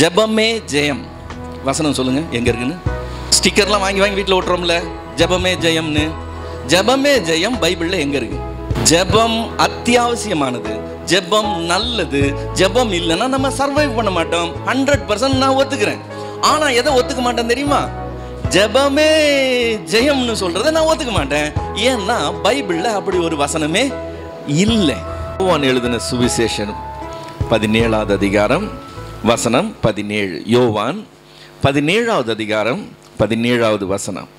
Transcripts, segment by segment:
ஜெபமே ஜெயம். வசனம் சொல்லுங்க எங்க இருக்குன்னு. ஸ்டிக்கர்லாம் வாங்கி வாங்கி வீட்டில் ஓட்டுறோம்ல, ஜெபமே ஜெயம்னு. ஜெபமே ஜெயம் பைபிள்ல எங்க இருக்கு? ஜெபம் அத்தியாவசியமானது, ஜெபம் நல்லது. ஜெபம் இல்லைன்னா நம்ம சர்வைவ் பண்ண மாட்டோம். 100% நான் ஒத்துக்கிறேன். ஆனா எதை ஒத்துக்க மாட்டேன் தெரியுமா? ஜெபமே ஜெயம்னு சொல்றதை நான் ஒத்துக்க மாட்டேன். ஏன்னா பைபிள்ல அப்படி ஒரு வசனமே இல்லை. யோவான் எழுதின சுவிசேஷம் 17வது அதிகாரம் வசனம் 17. யோவான் 17வது அதிகாரம் 17வது வசனம்.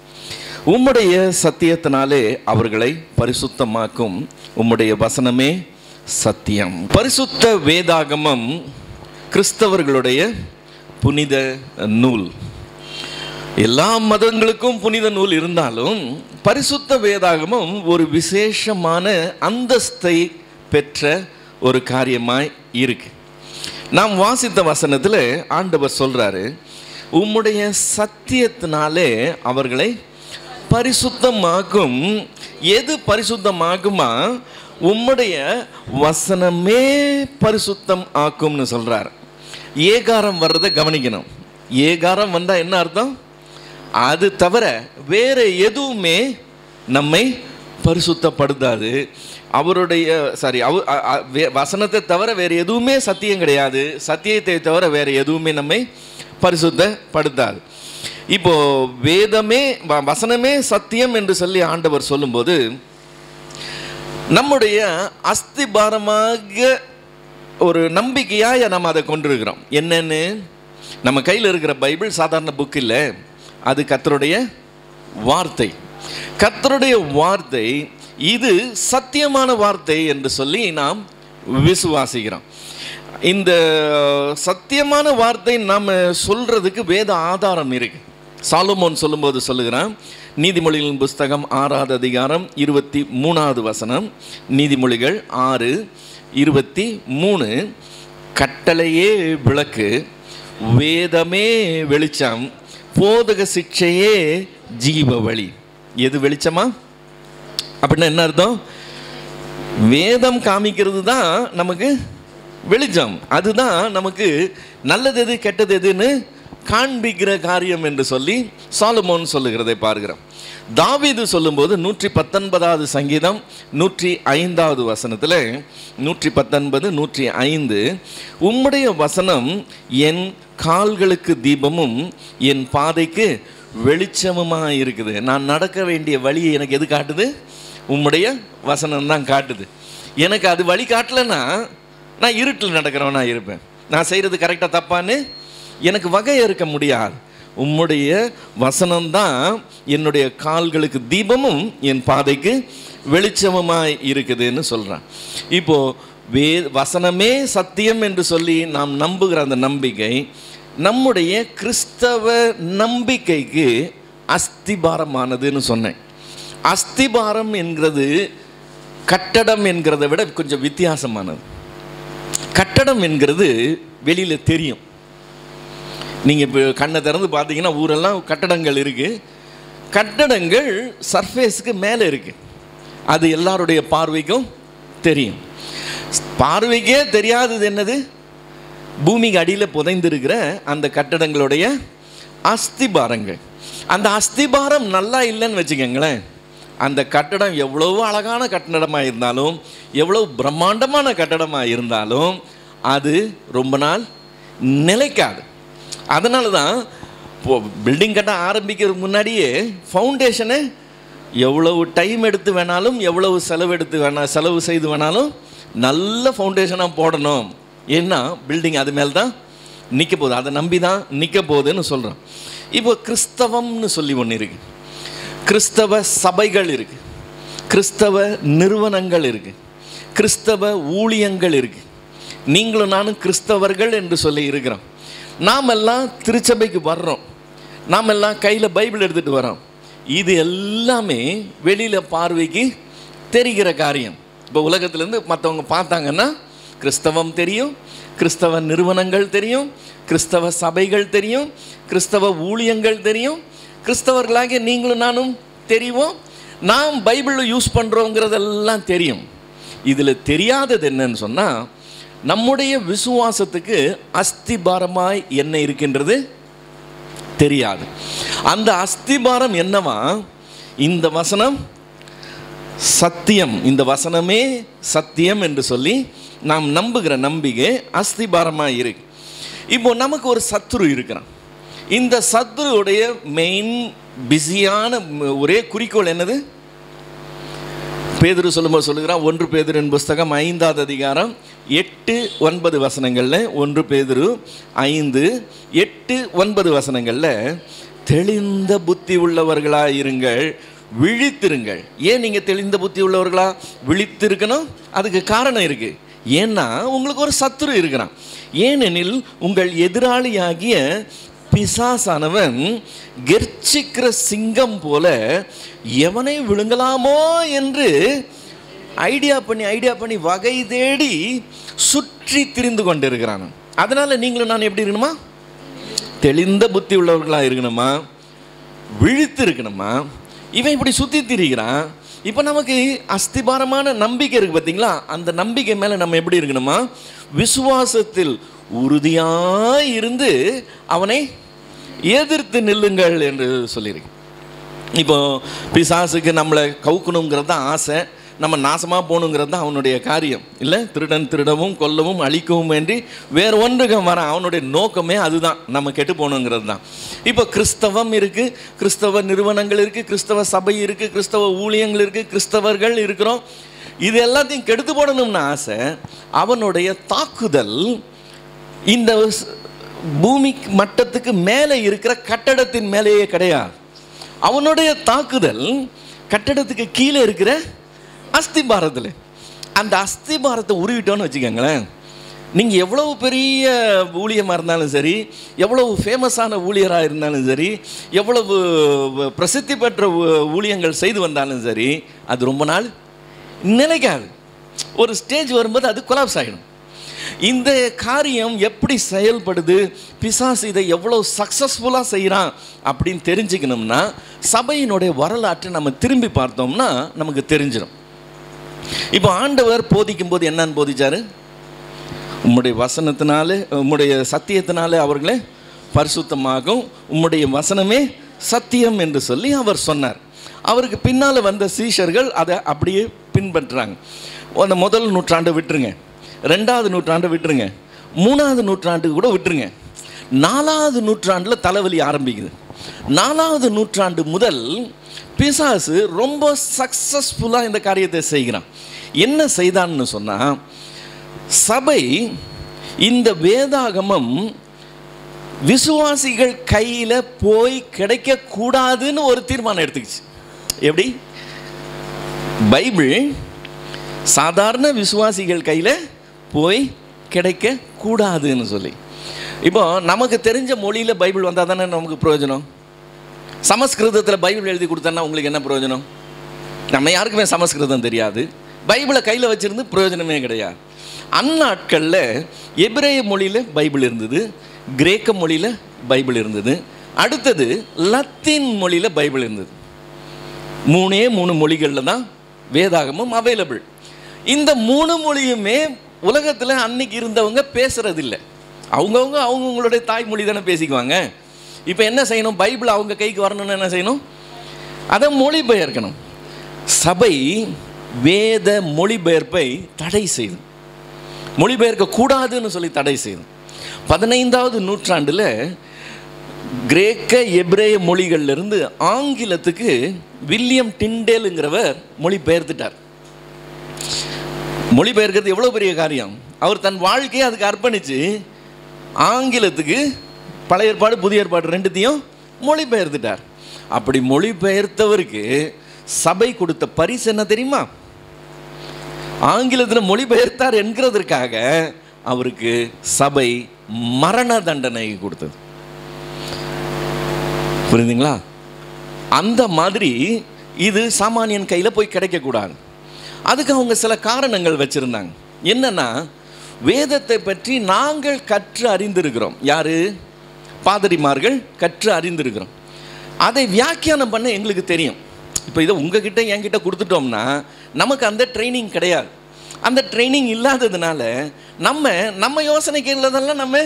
உம்முடைய சத்தியத்தினாலே அவர்களை பரிசுத்தமாக்கும், உம்முடைய வசனமே சத்தியம். பரிசுத்த வேதாகமம் கிறிஸ்தவர்களுடைய புனித நூல். எல்லா மதங்களுக்கும் புனித நூல் இருந்தாலும் பரிசுத்த வேதாகமம் ஒரு விசேஷமான அந்தஸ்தை பெற்ற ஒரு காரியமாய் இருக்கு. நாம் வாசித்த வசனத்தில் ஆண்டவர் சொல்றாரு, உம்முடைய சத்தியத்தினாலே அவர்களை பரிசுத்தமாக்கும். எது பரிசுத்தமாகுமா? உம்முடைய வசனமே பரிசுத்தம் ஆக்கும்னு சொல்றார். ஏகாரம் வர்றதை கவனிக்கணும். ஏகாரம் வந்தா என்ன அர்த்தம்? அது தவிர வேற எதுவுமே நம்மை பரிசுத்தப்படுத்தாது. அவருடைய வசனத்தை தவிர வேற எதுவுமே சத்தியம் கிடையாது. சத்தியத்தை தவிர வேற எதுவுமே நம்மை பரிசுத்தப்படுத்தாது. இப்போ வேதமே வசனமே சத்தியம் என்று சொல்லி ஆண்டவர் சொல்லும்போது நம்முடைய அஸ்திபாரமாக ஒரு நம்பிக்கையாக நம்ம அதை கொண்டிருக்கிறோம். என்னன்னு, நம்ம கையில் இருக்கிற பைபிள் சாதாரண புக் இல்லை, அது கர்த்தருடைய வார்த்தை. கர்த்தருடைய வார்த்தை இது சத்தியமான வார்த்தை என்று சொல்லி நாம் விசுவாசிக்கிறோம். இந்த சத்தியமான வார்த்தை நாம் சொல்றதுக்கு வேத ஆதாரம் இருக்கு. சாலமோன் சொல்லும்போது சொல்லுகிறான், நீதிமொழிகளின் புஸ்தகம் 6வது அதிகாரம் 23வது வசனம். நீதிமொழிகள் 6:23. கட்டளையே விளக்கு, வேதமே வெளிச்சம், போதக சிக்ஷையே ஜீவ வழி. எது வெளிச்சமா? அப்படின்னா என்ன அர்த்தம்? வேதம் காமிக்கிறது தான் நமக்கு வெளிச்சம். அதுதான் நமக்கு நல்லது எது கெட்டது எதுன்னு காண்பிக்கிற காரியம் என்று சொல்லி சாலமோன் சொல்லுகிறதை பார்க்கிறோம். தாவீது சொல்லும்போது 119வது சங்கீதம் 105வது வசனத்தில் 119, 105, உம்முடைய வசனம் என் கால்களுக்கு தீபமும் என் பாதைக்கு வெளிச்சமுமா இருக்குது. நான் நடக்க வேண்டிய வழியை எனக்கு எது காட்டுது? உம்முடைய வசனம் தான் காட்டுது. எனக்கு அது வழி காட்டலைன்னா நான் இருட்டில் நடக்கிறவனா இருப்பேன். நான் செய்கிறது கரெக்டாக தப்பான்னு எனக்கு வகையை இருக்க முடியாது. உம்முடைய வசனம்தான் என்னுடைய கால்களுக்கு தீபமும் என் பாதைக்கு வெளிச்சமுமாய் இருக்குதுன்னு சொல்கிறான். இப்போது வசனமே சத்தியம் என்று சொல்லி நாம் நம்புகிற அந்த நம்பிக்கை நம்முடைய கிறிஸ்தவ நம்பிக்கைக்கு அஸ்திபாரமானதுன்னு சொன்னேன். அஸ்திபாரம் என்கிறது கட்டடம் என்கிறத விட கொஞ்சம் வித்தியாசமானது. கட்டடம் என்கிறது வெளியில் தெரியும். நீங்கள் இப்போ கண்ணை திறந்து பார்த்தீங்கன்னா ஊரெல்லாம் கட்டடங்கள் இருக்குது. கட்டடங்கள் சர்ஃபேஸுக்கு மேலே இருக்குது. அது எல்லாருடைய பார்வைக்கும் தெரியும். பார்வைக்கே தெரியாதது என்னது? பூமிக்கு அடியில் புதைந்திருக்கிற அந்த கட்டடங்களுடைய அஸ்திபாரங்கள். அந்த அஸ்திபாரம் நல்லா இல்லைன்னு வச்சுக்கோங்களேன், அந்த கட்டடம் எவ்வளவு அழகான கட்டடமாக இருந்தாலும், எவ்வளவு பிரம்மாண்டமான கட்டடமாக இருந்தாலும் அது ரொம்ப நாள் நிலைக்காது. அதனால தான் பில்டிங் கட்ட ஆரம்பிக்கிறதுக்கு முன்னாடியே ஃபவுண்டேஷனை எவ்வளவு டைம் எடுத்து வேணாலும், எவ்வளவு செலவு செய்து வேணாலும் நல்ல ஃபவுண்டேஷனாக போடணும். ஏன்னா பில்டிங் அது மேலே தான் நிற்க போகுது, அதை நம்பி தான் நிற்க போகுதுன்னு சொல்கிறோம். இப்போ கிறிஸ்தவம்னு சொல்லி ஒன்று இருக்குது. கிறிஸ்தவ சபைகள் இருக்குது, கிறிஸ்தவ நிறுவனங்கள் இருக்குது, கிறிஸ்தவ ஊழியங்கள் இருக்குது. நீங்களும் நானும் கிறிஸ்தவர்கள் என்று சொல்லி இருக்கிறோம். நாம் எல்லாம் திருச்சபைக்கு வர்றோம், நாம் எல்லாம் கையில் பைபிள் எடுத்துகிட்டு வரோம். இது எல்லாமே வெளியில் பார்வைக்கு தெரிகிற காரியம். இப்போ உலகத்துலேருந்து மற்றவங்க பார்த்தாங்கன்னா கிறிஸ்தவம் தெரியும், கிறிஸ்தவ நிறுவனங்கள் தெரியும், கிறிஸ்தவ சபைகள் தெரியும், கிறிஸ்தவ ஊழியங்கள் தெரியும், கிறிஸ்தவர்களாகிய நீங்களும் நானும் தெரியும். நாம் பைபிளில் யூஸ் பண்ணுறோங்கிறதெல்லாம் தெரியும். இதில் தெரியாதது என்னன்னு சொன்னால், நம்முடைய விசுவாசத்துக்கு அஸ்திபாரமாய் என்ன இருக்கின்றது தெரியாது. அந்த அஸ்திபாரம் என்னவா? இந்த வசனம் சத்தியம், இந்த வசனமே சத்தியம் என்று சொல்லி நாம் நம்புகிற நம்பிக்கை அஸ்திபாரமாக இருக்கு. இப்போ நமக்கு ஒரு சத்துரு இருக்கிறான். இந்த சத்துருடைய மெயின் பிஸியான ஒரே குறிக்கோள் என்னது? பேதுரு சொல்லும்போது சொல்லுகிறான், 1 பேதுருவின் புஸ்தகம் 5வது அதிகாரம் 8-9 வசனங்களில், 1 பேதுரு 5:8-9 வசனங்களில், தெளிந்த புத்தி உள்ளவர்களாயிருங்கள், விழித்திருங்கள். ஏன் நீங்கள் தெளிந்த புத்தி உள்ளவர்களா விழித்திருக்கணும்? அதுக்கு காரணம் இருக்குது. ஏன்னா உங்களுக்கு ஒரு சத்துரு இருக்கிறான். ஏனெனில் உங்கள் எதிராளியாகிய பிசாசானவன் கெர்ச்சிக்கிற சிங்கம் போல எவனை விழுங்கலாமோ என்று ஐடியா பண்ணி வகை தேடி சுற்றி திரிந்து கொண்டு இருக்கிறான். அதனால நீங்களும் நான் எப்படி இருக்கணுமா? தெளிந்த புத்தி உள்ளவர்களாக இருக்கணுமா, விழித்து இருக்கணுமா. இவன் இப்படி சுற்றி திரிகிறான். இப்போ நமக்கு அஸ்திபாரமான நம்பிக்கை இருக்குது பார்த்தீங்களா? அந்த நம்பிக்கை மேலே நம்ம எப்படி இருக்கணுமா? விசுவாசத்தில் உறுதியாக இருந்து அவனை எதிர்த்து நில்லுங்கள் என்று சொல்லியிருக்கு. இப்போ பிசாசுக்கு நம்மளை கவுக்கணுங்கிறது தான் ஆசை, நம்ம நாசமாக போகணுங்கிறது தான் அவனுடைய காரியம் இல்லை? திருடன் திருடவும் கொல்லவும் அழிக்கவும் வேண்டி வேறு ஒன்றுக்கும் வர அவனுடைய நோக்கமே அதுதான், நம்ம கெட்டு போகணுங்கிறது தான். இப்போ கிறிஸ்தவம் இருக்குது, கிறிஸ்தவ நிறுவனங்கள் இருக்குது, கிறிஸ்தவ சபை இருக்குது, கிறிஸ்தவ ஊழியங்கள் இருக்குது, கிறிஸ்தவர்கள் இருக்கிறோம். இது எல்லாத்தையும் கெடுத்து போடணும்னு ஆசை. அவனுடைய தாக்குதல் இந்த பூமி மட்டத்துக்கு மேலே இருக்கிற கட்டடத்தின் மேலேயே கிடையாது. அவனுடைய தாக்குதல் கட்டடத்துக்கு கீழே இருக்கிற அஸ்திபாரத்தில். அந்த அஸ்திபாரத்தை உருவிட்டோன்னு வச்சுக்கோங்களேன், நீங்கள் எவ்வளவு பெரிய ஊழியமாக இருந்தாலும் சரி, எவ்வளவு ஃபேமஸான ஊழியராக இருந்தாலும் சரி, எவ்வளவு பிரசித்தி பெற்ற ஊழியங்கள் செய்து வந்தாலும் சரி, அது ரொம்ப நாள் நிலைக்காது. ஒரு ஸ்டேஜ் வரும்போது அது கொலாப்ஸ் ஆகிடும். இந்த காரியம் எப்படி செயல்படுது, பிசாசு இதை எவ்வளோ சக்ஸஸ்ஃபுல்லாக செய்கிறான் அப்படின்னு தெரிஞ்சுக்கணும்னா சபையினுடைய வரலாற்றை நம்ம திரும்பி பார்த்தோம்னா நமக்கு தெரிஞ்சிடும். இப்போ ஆண்டவர் போதிக்கும் போது என்னன்னு போதிச்சாரு? உம்முடைய வசனத்தினால, உம்முடைய சத்தியத்தினால அவர்களே பரிசுத்தமாகும், உம்முடைய வசனமே சத்தியம் என்று சொல்லி அவர் சொன்னார். அவருக்கு பின்னால் வந்த சீஷர்கள் அதை அப்படியே பின்பற்றுறாங்க. அந்த முதல் நூற்றாண்டை விட்டுருங்க, 2வது நூற்றாண்டை விட்டுருங்க, 3வது நூற்றாண்டுக்கு கூட விட்டுருங்க, 4வது நூற்றாண்டில் தலைவலி ஆரம்பிக்குது. 4வது நூற்றாண்டு முதல் பிசாசு ரொம்ப சக்ஸஸ்ஃபுல்லாக இந்த காரியத்தை செய்கிறான். என்ன செய்தான்னு சொன்னால், சபை இந்த வேதாகமம் விசுவாசிகள் கையில் போய் கிடைக்கக்கூடாதுன்னு ஒரு தீர்மானம் எடுத்துக்கிச்சு. எப்படி? பைபிள் சாதாரண விசுவாசிகள் கையில் போய் கிடைக்கக்கூடாதுன்னு சொல்லி. இப்போ நமக்கு தெரிஞ்ச மொழியில் பைபிள் வந்தால் தானே நமக்கு பிரயோஜனம். சமஸ்கிருதத்தில் பைபிள் எழுதி கொடுத்தோன்னா உங்களுக்கு என்ன பிரயோஜனம்? நம்ம யாருக்குமே சமஸ்கிருதம் தெரியாது, பைபிளை கையில் வச்சுருந்து பிரயோஜனமே கிடையாது. அந்நாட்களில் எபிரேய மொழியில் பைபிள் இருந்தது, கிரேக்க மொழியில் பைபிள் இருந்தது, அடுத்தது லத்தீன் மொழியில் பைபிள் இருந்தது. 3 மொழிகளில் தான் வேதாகமும் அவைலபிள். இந்த 3 மொழியுமே உலகத்தில் அன்னைக்கு இருந்தவங்க பேசுறதில்லை. அவங்கவுங்களுடைய தாய்மொழி தானே பேசிக்குவாங்க. இப்போ என்ன செய்யணும்? பைபிள் அவங்க கைக்கு வரணும்னு என்ன செய்யணும்? அதை மொழிபெயர்க்கணும். சபை வேத மொழிபெயர்ப்பை தடை செய்து, மொழிபெயர்க்க கூடாதுன்னு சொல்லி தடை செய்து 15வது நூற்றாண்டில் கிரேக்க எபிரேய மொழிகளிலிருந்து ஆங்கிலத்துக்கு வில்லியம் டிண்டேலுங்கிறவர் மொழிபெயர்த்துட்டார். மொழிபெயர்க்கிறது எவ்வளோ பெரிய காரியம்! அவர் தன் வாழ்க்கையை அதுக்கு அர்ப்பணித்து ஆங்கிலத்துக்கு பழைய ஏற்பாடு புதிய ஏற்பாடு 2த்தையும் மொழிபெயர்த்துட்டார். அப்படி மொழிபெயர்த்தவருக்கு சபை கொடுத்த பரிசு என்ன தெரியுமா? ஆங்கிலத்தில் மொழிபெயர்த்தார் என்கிறதற்காக அவருக்கு சபை மரண தண்டனை கொடுத்தது. புரியுதுங்களா? அந்த மாதிரி இது சாமானியன் கையில் போய் கிடைக்கக்கூடாது. அதுக்கு அவங்க சில காரணங்கள் வச்சுருந்தாங்க. என்னன்னா, வேதத்தை பற்றி நாங்கள் கற்று அறிந்திருக்கிறோம். யார்? பாதிரிமார்கள் கற்று அறிந்திருக்கிறோம். அதை வியாக்கியானம் பண்ண எங்களுக்கு தெரியும். இப்போ இதை உங்ககிட்ட என்கிட்ட கொடுத்துட்டோம்னா நமக்கு அந்த ட்ரைனிங் கிடையாது. அந்த ட்ரைனிங் இல்லாததுனால நம்ம யோசனைக்கு உள்ளதெல்லாம் நம்ம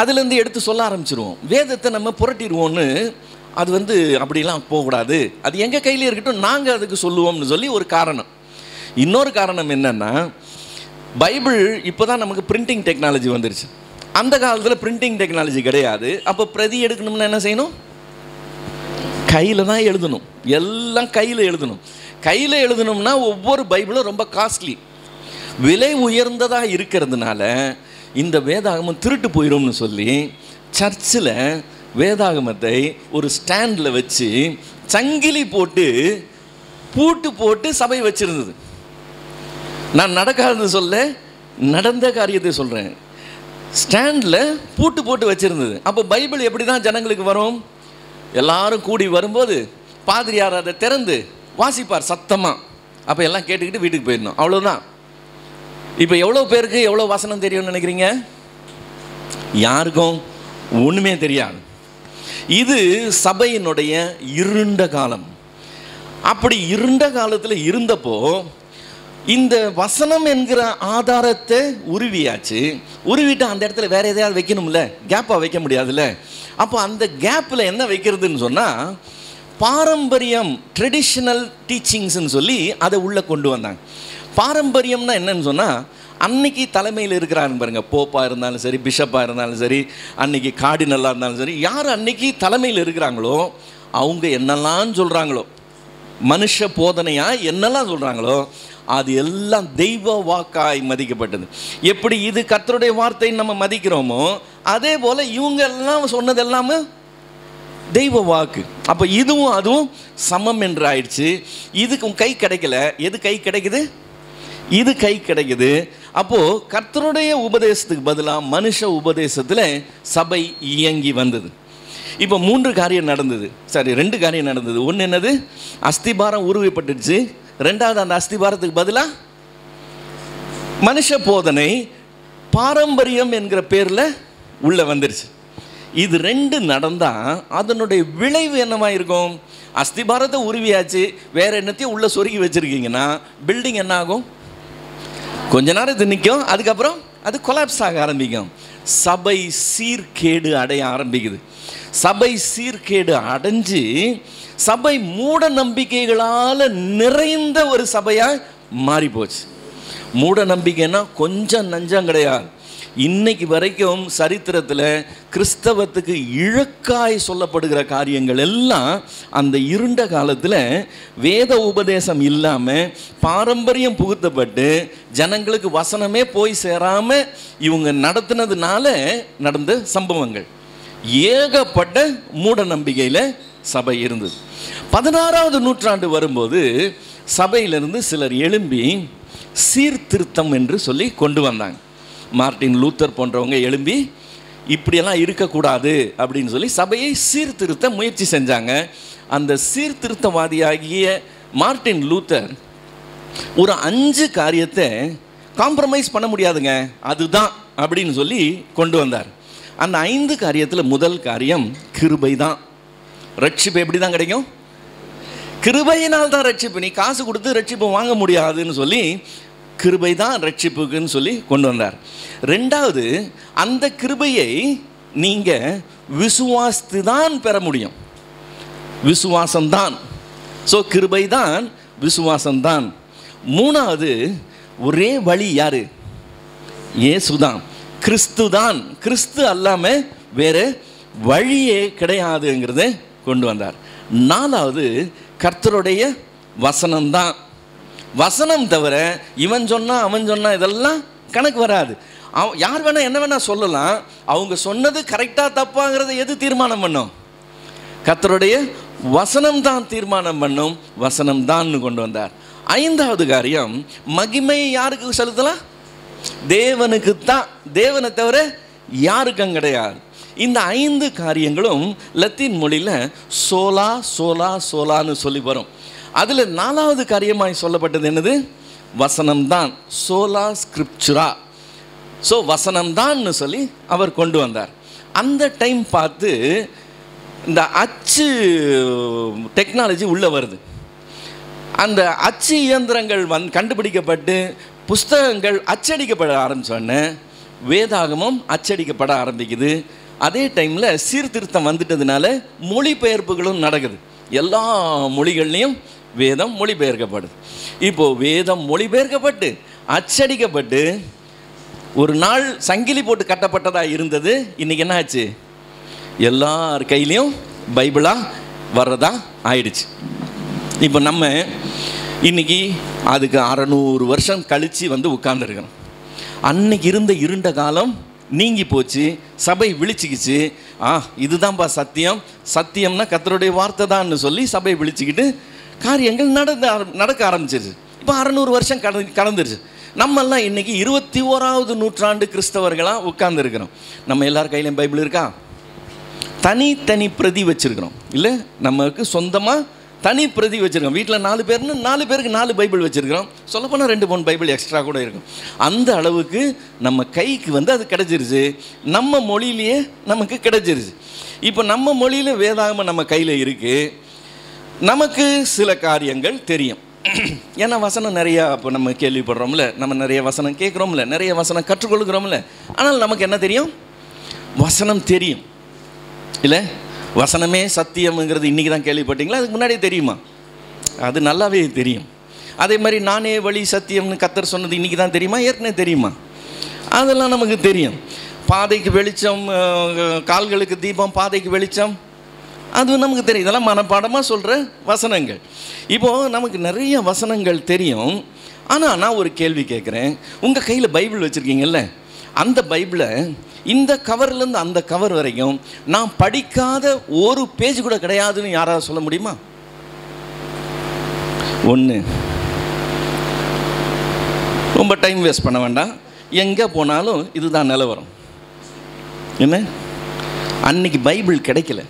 அதுலேருந்து எடுத்து சொல்ல ஆரம்பிச்சிருவோம். வேதத்தை நம்ம புரட்டிடுவோன்னு, அது அப்படிலாம் போகக்கூடாது, அது எங்கள் கையில் இருக்கட்டும், நாங்கள் அதுக்கு சொல்லுவோம்னு சொல்லி ஒரு காரணம். இன்னொரு காரணம் என்னென்னா, பைபிள் இப்போ தான் நமக்கு பிரிண்டிங் டெக்னாலஜி வந்துருச்சு. அந்த காலத்தில் பிரிண்டிங் டெக்னாலஜி கிடையாது. அப்போ பிரதி எடுக்கணும்னா என்ன செய்யணும்? கையில் தான் எழுதணும், எல்லாம் கையில் எழுதணும். கையில் எழுதணும்னா ஒவ்வொரு பைபிளும் ரொம்ப காஸ்ட்லி, விலை உயர்ந்ததாக இருக்கிறதுனால இந்த வேதாகமம் திருட்டு போயிடும்னு சொல்லி சர்ச்சில் வேதாகமத்தை ஒரு ஸ்டாண்டில் வச்சு சங்கிலி போட்டு பூட்டு போட்டு சபை வச்சிருந்தது. நான் நடக்காதது சொல்ல, நடந்த காரியத்தை சொல்கிறேன். ஸ்டாண்டில் பூட்டு போட்டு வச்சுருந்தது. அப்போ பைபிள் எப்படி தான் ஜனங்களுக்கு வரும்? எல்லாரும் கூடி வரும்போது பாதிரியார் அதை திறந்து வாசிப்பார் சத்தமாக. அப்போ எல்லாம் கேட்டுக்கிட்டு வீட்டுக்கு போயிடணும், அவ்வளோதான். இப்போ எவ்வளோ பேருக்கு எவ்வளோ வசனம் தெரியும்னு நினைக்கிறீங்க? யாருக்கும் ஒன்றுமே தெரியாது. இது சபையினுடைய இருண்ட காலம். அப்படி இருண்ட காலத்தில் இருந்தப்போ இந்த வசனம் என்கிற ஆதாரத்தை உருவிட்டு அந்த இடத்துல வேற எதையாவது வைக்கணும்ல, கேப்பாக வைக்க முடியாதுல்ல. அப்போ அந்த கேப்பில் என்ன வைக்கிறதுன்னு சொன்னால், பாரம்பரியம், ட்ரெடிஷ்னல் டீச்சிங்ஸ்ன்னு சொல்லி அதை உள்ளே கொண்டு வந்தாங்க. பாரம்பரியம்னா என்னன்னு சொன்னால், அன்னைக்கு தலைமையில் இருக்கிறாங்க பாருங்க, போப்பாக இருந்தாலும் சரி, பிஷப்பாக இருந்தாலும் சரி, அன்னைக்கு கார்டினலாக இருந்தாலும் சரி, யார் அன்னைக்கு தலைமையில் இருக்கிறாங்களோ அவங்க என்னெல்லாம் சொல்கிறாங்களோ, மனுஷ போதனையாக என்னெல்லாம் சொல்கிறாங்களோ அது எல்லாம் தெய்வ வாக்காய் மதிக்கப்பட்டது. எப்படி இது கர்த்தருடைய வார்த்தை நம்ம மதிக்கிறோமோ அதே போல் இவங்க எல்லாம் சொன்னது எல்லாமே தெய்வ வாக்கு. அப்போ இதுவும் அதுவும் சமம் என்று ஆயிடுச்சு. இதுக்கும் கை கிடைக்கல. எது கை கிடைக்குது? இது கை கிடைக்குது. அப்போது கர்த்தருடைய உபதேசத்துக்கு பதிலாக மனுஷ உபதேசத்தில் சபை இயங்கி வந்தது. இப்போ 3 காரியம் நடந்தது. சரி, 2 காரியம் நடந்தது. ஒன்று என்னது? அஸ்திபாரம் உருவப்பட்டுச்சு. ரெண்டாவது, அந்த அஸ்திபாரத்துக்கு பதிலாக மனுஷ போதனை பாரம்பரியம் என்கிற பேரில் உள்ளே வந்துருச்சு. இது 2 நடந்தால் அதனுடைய விளைவு என்னவா இருக்கும்? அஸ்திபாரத்தை உருவியாச்சு, வேற என்னத்தையும் உள்ளே சொருகி வச்சுருக்கீங்கன்னா பில்டிங் என்ன ஆகும்? கொஞ்ச நேரம் இது நிற்கும், அதுக்கப்புறம் அது கொலாப்ஸ் ஆக ஆரம்பிக்கும். சபை சீர்கேடு அடைய ஆரம்பிக்குது. சபை சீர்கேடு அடைஞ்சு சபை மூட நம்பிக்கைகளால் நிறைந்த ஒரு சபையாக மாறி போச்சு. மூட நம்பிக்கைன்னா கொஞ்சம் நஞ்சம் கிடையாது. இன்னைக்கு வரைக்கும் சரித்திரத்தில் கிறிஸ்தவத்துக்கு இழுக்காய் சொல்லப்படுகிற காரியங்கள் எல்லாம் அந்த இருண்ட காலத்தில் வேத உபதேசம் இல்லாமல் பாரம்பரியம் புகுத்தப்பட்டு ஜனங்களுக்கு வசனமே போய் சேராமல் இவங்க நடத்தினதுனால நடந்த சம்பவங்கள். ஏகப்பட்ட மூட நம்பிக்கையில் சபை இருந்தது. 16வது நூற்றாண்டு வரும்போது சபையிலிருந்து சிலர் எழும்பி சீர்திருத்தம் என்று சொல்லி கொண்டு வந்தாங்க. மார்ட்டின் லூத்தர் போன்றவங்க எழும்பி இப்படியெல்லாம் இருக்கக்கூடாது அப்படின்னு சொல்லி சபையை சீர்திருத்த முயற்சி செஞ்சாங்க. அந்த சீர்திருத்தவாதியாகிய மார்ட்டின் லூத்தர் ஒரு 5 காரியத்தை காம்ப்ரமைஸ் பண்ண முடியாதுங்க, அதுதான் அப்படின்னு சொல்லி கொண்டு வந்தார். அந்த 5 காரியத்தில் முதல் காரியம் கிருபை தான். ரட்சிப்பு எப்படி தான் கிடைக்கும்? கிருபையினால் தான் ரட்சிப்பு. நீ காசு கொடுத்து ரட்சிப்பு வாங்க முடியாதுன்னு சொல்லி கிருபை தான் ரட்சிப்புக்குன்னு சொல்லி கொண்டு வந்தார். ரெண்டாவது, அந்த கிருபையை நீங்கள் விசுவாசித்து தான் பெற முடியும். விசுவாசம்தான். ஸோ கிருபை தான், விசுவாசம்தான். மூணாவது, ஒரே வழி யாரு? இயேசுதான், கிறிஸ்து தான். கிறிஸ்து அல்லாமல் வேறு வழியே கிடையாதுங்கிறத கொண்டு வந்தார். நாலாவது, கர்த்தருடைய வசனம்தான். வசனம் தவிர இவன் சொன்னா அவன் சொன்னா இதெல்லாம் கணக்கு வராது. யார் வேணா என்ன வேணா சொல்லலாம். அவங்க சொன்னது கரெக்டாக தப்பாங்கிறத எது தீர்மானம் பண்ணும்? கர்த்தருடைய வசனம் தான் தீர்மானம் பண்ணும். வசனம் தான் கொண்டு வந்தார். 5வது காரியம், மகிமை யாருக்கு செலுத்தலாம்? தேவனுக்கு தான். தேவனை தவிர யாருக்கும் கிடையாது. இந்த 5 காரியங்களும் லத்தீன் மொழியில் சோலா சோலா சோலான்னு சொல்லி வரும். அதில் 4வது காரியமாய் சொல்லப்பட்டது என்னது? வசனம்தான். சோலா ஸ்கிரிப்சுரா. ஸோ வசனம்தான்னு சொல்லி அவர் கொண்டு வந்தார். அந்த டைம் பார்த்து இந்த அச்சு டெக்னாலஜி உள்ளே வருது. அந்த அச்சு இயந்திரங்கள் கண்டுபிடிக்கப்பட்டு புஸ்தகங்கள் அச்சடிக்கப்பட ஆரம்பித்தோடனே வேதாகமம் அச்சடிக்கப்பட ஆரம்பிக்குது. அதே டைமில் சீர்திருத்தம் வந்துட்டதுனால மொழிபெயர்ப்புகளும் நடக்குது. எல்லா மொழிகள்லையும் வேதம் மொழிபெயர்க்கப்படுது. இப்போது வேதம் மொழிபெயர்க்கப்பட்டு அச்சடிக்கப்பட்டு ஒரு நாள் சங்கிலி போட்டு கட்டப்பட்டதாக இருந்தது, இன்றைக்கி என்ன ஆச்சு? எல்லார் கையிலையும் பைபிளாக வர்றதா ஆயிடுச்சு. இப்போ நம்ம இன்றைக்கி அதுக்கு 600 வருஷம் கழித்து வந்து உட்கார்ந்துருக்கிறோம். அன்னைக்கு இருந்த இருண்ட காலம் நீங்கி போச்சு. சபை விழிச்சிக்கிச்சு. இதுதான்ப்பா சத்தியம், சத்தியம்னா கர்த்தருடைய வார்த்தை தான்னு சொல்லி சபை விழிச்சிக்கிட்டு காரியங்கள் நடக்க ஆரம்பிச்சிருச்சு. இப்போ 600 வருஷம் கடந்துருச்சு. நம்மெல்லாம் இன்றைக்கி 21ஆவது நூற்றாண்டு கிறிஸ்தவர்களாக உட்கார்ந்துருக்கிறோம். நம்ம எல்லார் கையிலையும் பைபிள் இருக்கா? தனி பிரதி வச்சுருக்கிறோம் இல்லை? நமக்கு சொந்தமாக தனி பிரதி வச்சுருக்கோம். வீட்டில் 4 பேர்னு 4 பேருக்கு 4 பைபிள் வச்சுருக்கிறோம். சொல்லப்போனால் 2-3 பைபிள் எக்ஸ்ட்ரா கூட இருக்கும். அந்த அளவுக்கு நம்ம கைக்கு வந்து அது கிடச்சிருச்சு. நம்ம மொழியிலேயே நமக்கு கிடச்சிருச்சு. இப்போ நம்ம மொழியில் வேதாகமம் நம்ம கையில் இருக்குது. நமக்கு சில காரியங்கள் தெரியும். ஏன்னா வசனம் நிறையா இப்போ நம்ம கேள்விப்படுறோம்ல, நம்ம நிறைய வசனம் கேட்குறோம்ல, நிறைய வசனம் கற்றுக்கொள்கிறோம்ல. ஆனால் நமக்கு என்ன தெரியும்? வசனம் தெரியும் இல்லை? வசனமே சத்தியம்ங்கிறது இன்றைக்கி தான் கேள்விப்பட்டீங்களா? அதுக்கு முன்னாடியே தெரியுமா? அது நல்லாவே தெரியும். அதே மாதிரி நானே வழி சத்தியம்னு கர்த்தர் சொன்னது இன்றைக்கி தான் தெரியுமா? ஏற்கனவே தெரியுமா? அதெல்லாம் நமக்கு தெரியும். பாதைக்கு வெளிச்சம், கால்களுக்கு தீபம், பாதைக்கு வெளிச்சம், அது நமக்கு தெரியும். இதெல்லாம் மனப்பாடமாக சொல்கிற வசனங்கள். இப்போது நமக்கு நிறைய வசனங்கள் தெரியும். ஆனால் நான் ஒரு கேள்வி கேட்குறேன். உங்கள் கையில் பைபிள் வச்சுருக்கீங்கல்ல, அந்த பைபிளை இந்த கவர்லேருந்து அந்த கவர் வரைக்கும் நான் படிக்காத ஒரு பேஜ் கூட கிடையாதுன்னு யாராவது சொல்ல முடியுமா? ஒன்று, ரொம்ப டைம் வேஸ்ட் பண்ண வேண்டாம். எங்கே போனாலும் இதுதான் நிலவரம். என்ன, அன்னைக்கு பைபிள் கிடைக்கல,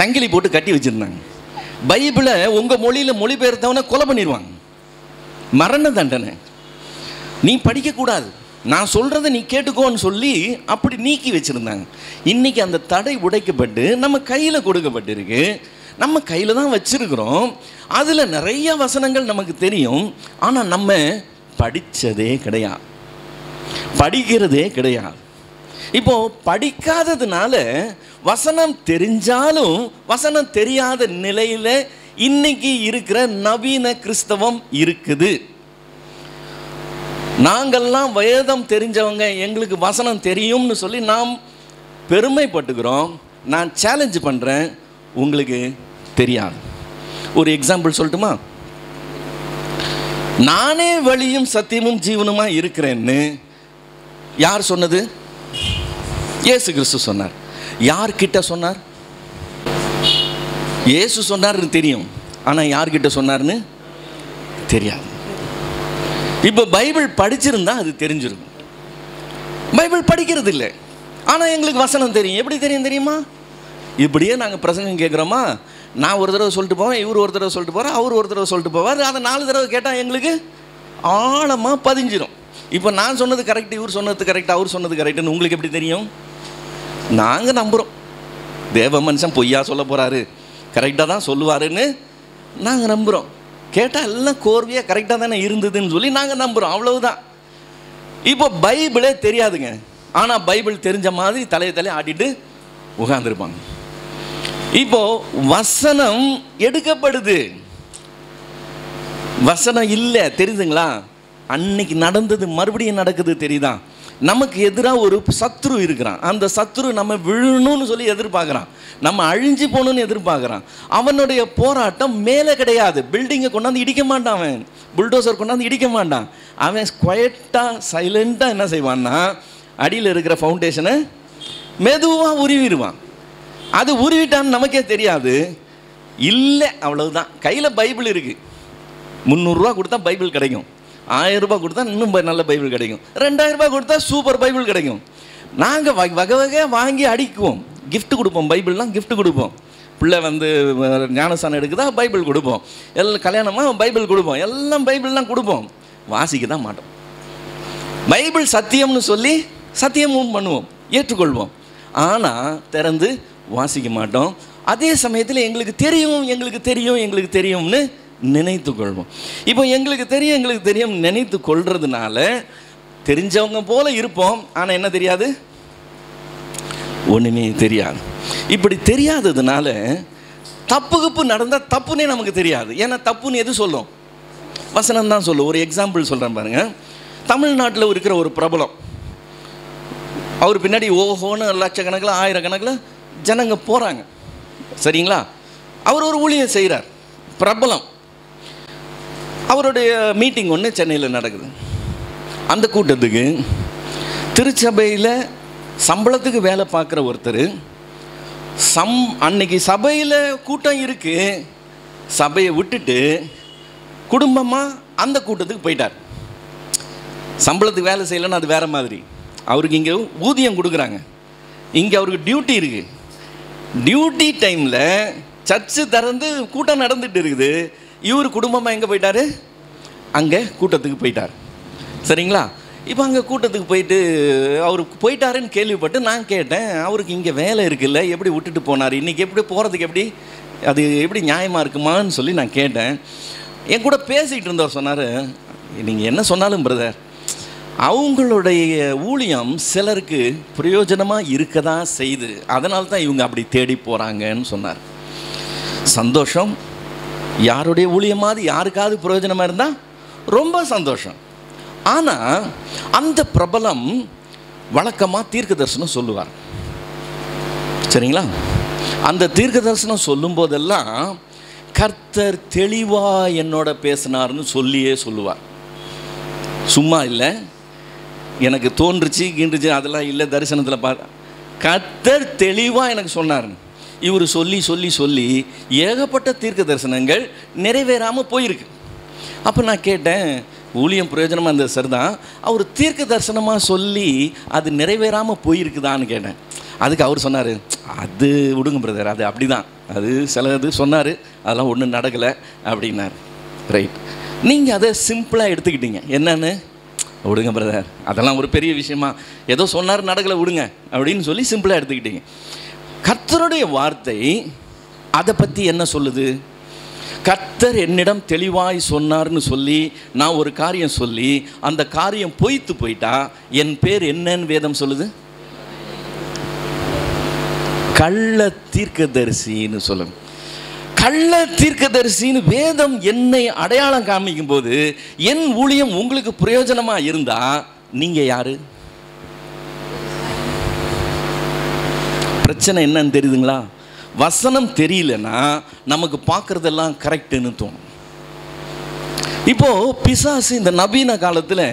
சங்கிலி போட்டு கட்டி வச்சுருந்தாங்க. பைபிளை உங்கள் மொழியில் மொழிபெயர்த்தவனை கொலை பண்ணிடுவாங்க, மரண தண்டனை. நீ படிக்கக்கூடாது, நான் சொல்கிறத நீ கேட்டுக்கோன்னு சொல்லி அப்படி நீக்கி வச்சுருந்தாங்க. இன்றைக்கி அந்த தடை உடைக்கப்பட்டு நம்ம கையில் கொடுக்கப்பட்டிருக்கு. நம்ம கையில் தான் வச்சுருக்கிறோம். அதில் நிறைய வசனங்கள் நமக்கு தெரியும். ஆனால் நம்ம படித்ததே கிடையாது, படிக்கிறதே கிடையாது. இப்போது படிக்காததுனால வசனம் தெரிஞ்சாலும் வசனம் தெரியாத நிலையில் இன்னைக்கு இருக்கிற நவீன கிறிஸ்தவம் இருக்குது. நாங்கள்லாம் வேதம் தெரிஞ்சவங்க, எங்களுக்கு வசனம் தெரியும்னு சொல்லி நாம் பெருமைப்பட்டுக்கிறோம். நான் சேலஞ்சு பண்ணுறேன், உங்களுக்கு தெரியாது. ஒரு எக்ஸாம்பிள் சொல்லட்டுமா? நானே வழியும் சத்தியமும் ஜீவனுமாக இருக்கிறேன்னு யார் சொன்னது? இயேசு கிறிஸ்து சொன்னார். யார்கிட்ட சொன்னார்? இயேசு சொன்னார்னு தெரியும், ஆனால் யார்கிட்ட சொன்னார்னு தெரியாது. இப்போ பைபிள் படிச்சிருந்தா அது தெரிஞ்சிருக்கும். பைபிள் படிக்கிறது இல்லை, ஆனால் எங்களுக்கு வசனம் தெரியும். எப்படி தெரியும் தெரியுமா? இப்படியே நாங்கள் பிரசங்கம் கேட்குறோமா, நான் ஒரு தடவை சொல்லிட்டு போவேன், இவர் ஒரு தடவை சொல்லிட்டு போகிறார், அவர் ஒரு தடவை சொல்லிட்டு போவார். அதை 4 தடவை கேட்டால் எங்களுக்கு ஆழமாக பதிஞ்சிடும். இப்போ நான் சொன்னது கரெக்ட், இவர் சொன்னது கரெக்ட், அவர் சொன்னது கரெக்டுன்னு உங்களுக்கு எப்படி தெரியும்? நாங்கள் நம்புகிறோம், தேவ மனுஷன் பொய்யா சொல்ல போகிறாரு, கரெக்டாக தான் சொல்லுவாருன்னு நாங்கள் நம்புகிறோம். கேட்டால் எல்லாம் கோர்வையாக கரெக்டாக தானே இருந்ததுன்னு சொல்லி நாங்கள் நம்புகிறோம், அவ்வளவுதான். இப்போ பைபிளே தெரியாதுங்க, ஆனால் பைபிள் தெரிஞ்ச மாதிரி தலையை ஆட்டிட்டு உட்கார்ந்துருப்பாங்க. இப்போது வசனம் எடுக்கப்படுது, வசனம் இல்லை, தெரியுதுங்களா? அன்னைக்கு நடந்தது மறுபடியும் நடக்குது, தெரியுதா? நமக்கு எதிராக ஒரு சத்ரு இருக்கிறான். அந்த சத்ரு நம்ம விழணும்னு சொல்லி எதிர்பார்க்குறான், நம்ம அழிஞ்சு போகணுன்னு எதிர்பார்க்குறான். அவனுடைய போராட்டம் மேலே கிடையாது. பில்டிங்கை கொண்டாந்து இடிக்க மாட்டான், அவன் புல்டோசர் கொண்டாந்து இடிக்க மாட்டான். அவன் குவைட்டாக சைலண்ட்டாக என்ன செய்வான்னா, அடியில் இருக்கிற ஃபவுண்டேஷனை மெதுவாக உருவிடுவான். அது உருவிட்டான்னு நமக்கே தெரியாது. இல்லை, அவ்வளவுதான். கையில் பைபிள் இருக்குது, 300 ரூபா கொடுத்தா பைபிள் கிடைக்கும், 1000 ரூபாய் கொடுத்தா இன்னும் நல்ல பைபிள் கிடைக்கும், 2000 ரூபாய் கொடுத்தா சூப்பர் பைபிள் கிடைக்கும். நாங்கள் வகை வகையாக வாங்கி அடிக்குவோம், கிஃப்ட் கொடுப்போம். பைபிள்லாம் கிஃப்ட் கொடுப்போம். பிள்ளை வந்து ஞானஸ்தானம் எடுக்குதா பைபிள் கொடுப்போம், எல்லாம் கல்யாணமாக பைபிள் கொடுப்போம், எல்லாம் பைபிள்லாம் கொடுப்போம். வாசிக்க தான் மாட்டோம். பைபிள் சத்தியம்னு சொல்லி சத்தியமும் பண்ணுவோம், ஏற்றுக்கொள்வோம். ஆனால் திறந்து வாசிக்க மாட்டோம். அதே சமயத்தில் எங்களுக்கு தெரியும் எங்களுக்கு தெரியும் எங்களுக்கு தெரியும்னு நினைத்து கொள்வோம். இப்போ எங்களுக்கு தெரியும் நினைத்து கொள்றதுனால தெரிஞ்சவங்க போல இருப்போம். ஆனால் என்ன தெரியாது? ஒன்றுமே தெரியாது. இப்படி தெரியாததுனால தப்பு நடந்தால் தப்புன்னே நமக்கு தெரியாது. ஏன்னா தப்புன்னு எது சொல்லும்? வசனம் தான் சொல்லும். ஒரு எக்ஸாம்பிள் சொல்கிறேன் பாருங்க. தமிழ்நாட்டில் இருக்கிற ஒரு பிரபலம், அவர் பின்னாடி ஓஹோன்னு லட்சக்கணக்கில் ஆயிரக்கணக்கில் ஜனங்க போகிறாங்க, சரிங்களா? அவர் ஒரு ஊழியம் செய்கிறார், பிரபலம். அவருடைய மீட்டிங் ஒன்று சென்னையில் நடக்குது. அந்த கூட்டத்துக்கு திருச்சபையில் சம்பளத்துக்கு வேலை பார்க்குற ஒருத்தர் அன்னைக்கு சபையில் கூட்டம் இருக்குது, சபையை விட்டுட்டு குடும்பமாக அந்த கூட்டத்துக்கு போயிட்டார். சம்பளத்துக்கு வேலை செய்யலைன்னு அது வேறு மாதிரி. அவருக்கு இங்கே ஊதியம் கொடுக்குறாங்க, இங்கே அவருக்கு டியூட்டி இருக்குது. டியூட்டி டைமில் சர்ச்சு திறந்து கூட்டம் நடந்துகிட்டு இருக்குது. இவர் குடும்பமாக எங்கே போயிட்டார்? அங்கே கூட்டத்துக்கு போயிட்டார், சரிங்களா? இப்போ அங்கே கூட்டத்துக்கு போயிட்டு அவருக்கு போயிட்டாருன்னு கேள்விப்பட்டு நான் கேட்டேன், அவருக்கு இங்கே வேலை இருக்குல்ல, எப்படி விட்டுட்டு போனார்? இன்றைக்கி எப்படி போகிறதுக்கு எப்படி அது எப்படி நியாயமாக இருக்குமான்னு சொல்லி நான் கேட்டேன். என் கூட பேசிகிட்டு இருந்தவர் சொன்னார், நீங்கள் என்ன சொன்னாலும் பிரதர், அவங்களுடைய ஊழியம் சிலருக்கு பிரயோஜனமாக இருக்க தான் செய்து, அதனால தான் இவங்க அப்படி தேடி போகிறாங்கன்னு சொன்னார். சந்தோஷம். யாருடைய ஊழியமாவது யாருக்காவது பிரயோஜனமாக இருந்தால் ரொம்ப சந்தோஷம். ஆனால் அந்த பிரபலம் வழக்கமாக தீர்க்க தரிசனம் சொல்லுவார், சரிங்களா? அந்த தீர்க்க தரிசனம் சொல்லும் போதெல்லாம் கர்த்தர் தெளிவாக என்னோட பேசினார்னு சொல்லியே சொல்லுவார். சும்மா இல்லை, எனக்கு தோன்றுச்சு கிண்டுச்சு அதெல்லாம் இல்லை, தரிசனத்தில் கர்த்தர் தெளிவாக எனக்கு சொன்னார். இவர் சொல்லி சொல்லி சொல்லி ஏகப்பட்ட தீர்க்க தரிசனங்கள் நிறைவேறாமல் போயிருக்கு. அப்போ நான் கேட்டேன், ஊழியம் பிரயோஜனமாக இருந்தது சரிதான், அவர் தீர்க்க தரிசனமாக சொல்லி அது நிறைவேறாமல் போயிருக்குதான்னு கேட்டேன். அதுக்கு அவர் சொன்னார், அது விடுங்க பிரதர், அது அப்படி தான், அது சிலது சொன்னார், அதெல்லாம் ஒன்றும் நடக்கலை அப்படின்னார். ரைட், நீங்கள் அதை சிம்பிளாக எடுத்துக்கிட்டீங்க. என்னன்னு? விடுங்க பிரதர், அதெல்லாம் ஒரு பெரிய விஷயமா, ஏதோ சொன்னார் நடக்கலை விடுங்க அப்படின்னு சொல்லி சிம்பிளாக எடுத்துக்கிட்டீங்க. கர்த்தருடைய வார்த்தை அதை பற்றி என்ன சொல்லுது? கர்த்தர் என்னிடம் தெளிவாய் சொன்னார்னு சொல்லி நான் ஒரு காரியம் சொல்லி அந்த காரியம் பொய்த்து போயிட்டா என் பேர் என்னன்னு வேதம் சொல்லுது? கள்ள தீர்க்கதரிசின்னு சொல்லுங்க. கள்ள தீர்க்கதரிசின்னு வேதம் என்னை அடையாளம் காமிக்கும் போது என் ஊழியம் உங்களுக்கு பிரயோஜனமாக இருந்தா நீங்க யாரு? பிரச்சனை என்னன்னு தெரியுதுங்களா? வசனம் தெரியலன்னா நமக்கு பார்க்குறதெல்லாம் கரெக்டுன்னு தோணும். இப்போது பிசாசு இந்த நவீன காலத்தில்